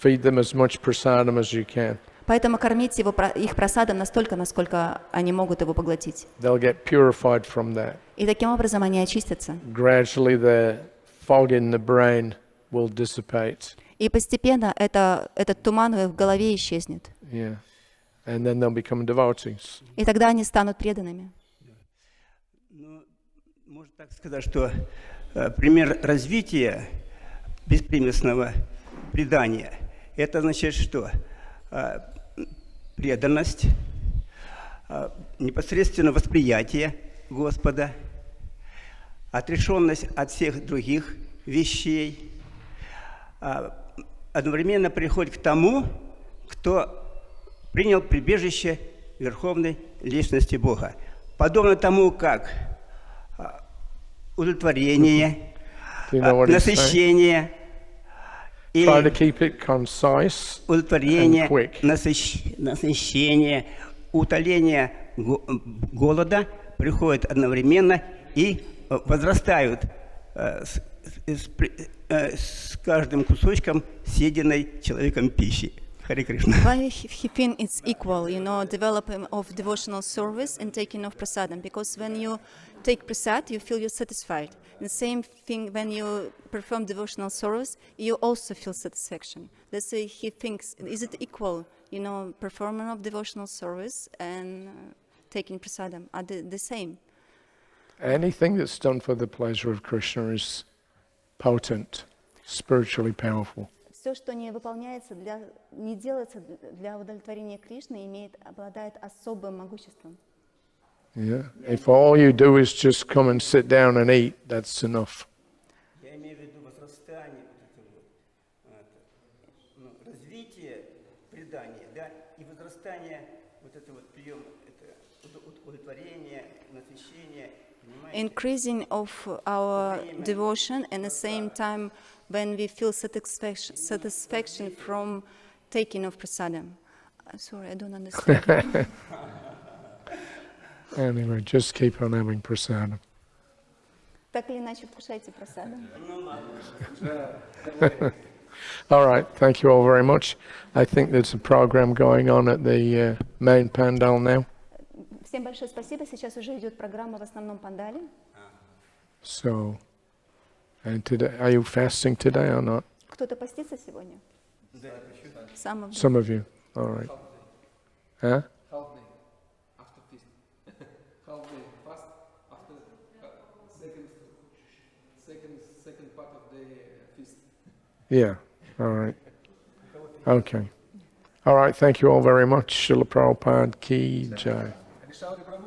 feed them as much prasadam as you can. Поэтому кормить их прасадом настолько, насколько они могут его поглотить. They'll get purified from that. И таким образом они очистятся. Gradually the fog in the brain will dissipate. И постепенно этот туман в голове исчезнет. Yeah. And then they'll become devotees. И тогда они станут преданными. Ну, можно так сказать, что пример развития беспримесного предания – это значит, что преданность, непосредственно восприятие Господа, отрешенность от всех других вещей, одновременно приходит к тому, кто принял прибежище Верховной Личности Бога. Подобно тому, как удовлетворение, насыщение и удовлетворение, насыщение, утоление голода приходят одновременно и возрастают с каждым кусочком съеденной человеком пищи. Хари Кришна. Why he thinks it's equal, development of devotional service and taking of prasadam? Because when you take prasad, you feel you're satisfied. The same thing when you perform devotional service, you also feel satisfaction. That's why he thinks, is it equal? Performance of devotional service and taking prasadam are the same. Anything that's done for the pleasure of Krishna is potent, spiritually powerful. Все, что не делается для удовлетворения Кришны, обладает особым могуществом. Yeah. If all you do is just come and sit down and eat, that's enough. Я имею в виду возрастание развитие предания, да, и возрастание прием, удовлетворение, насыщение. Increasing of our devotion, and at the same time, when we feel satisfaction from taking of prasadam. Sorry, I don't understand. Anyway, just keep on having prasadam. Так или иначе, вкушайте прасадам. All right, thank you all very much. I think there's a program going on at the main pandal now. Всем большое спасибо. Сейчас уже идет программа в основном пандале. So, and today, are you fasting today or not? Кто-то постится сегодня? Some of you. All right. Huh? Half day after feast. Half day fast after second part of the feast. Yeah. All right. Okay. All right. Thank you all very much. Srila Prabhupada Ki Jai. Shauri prabhu.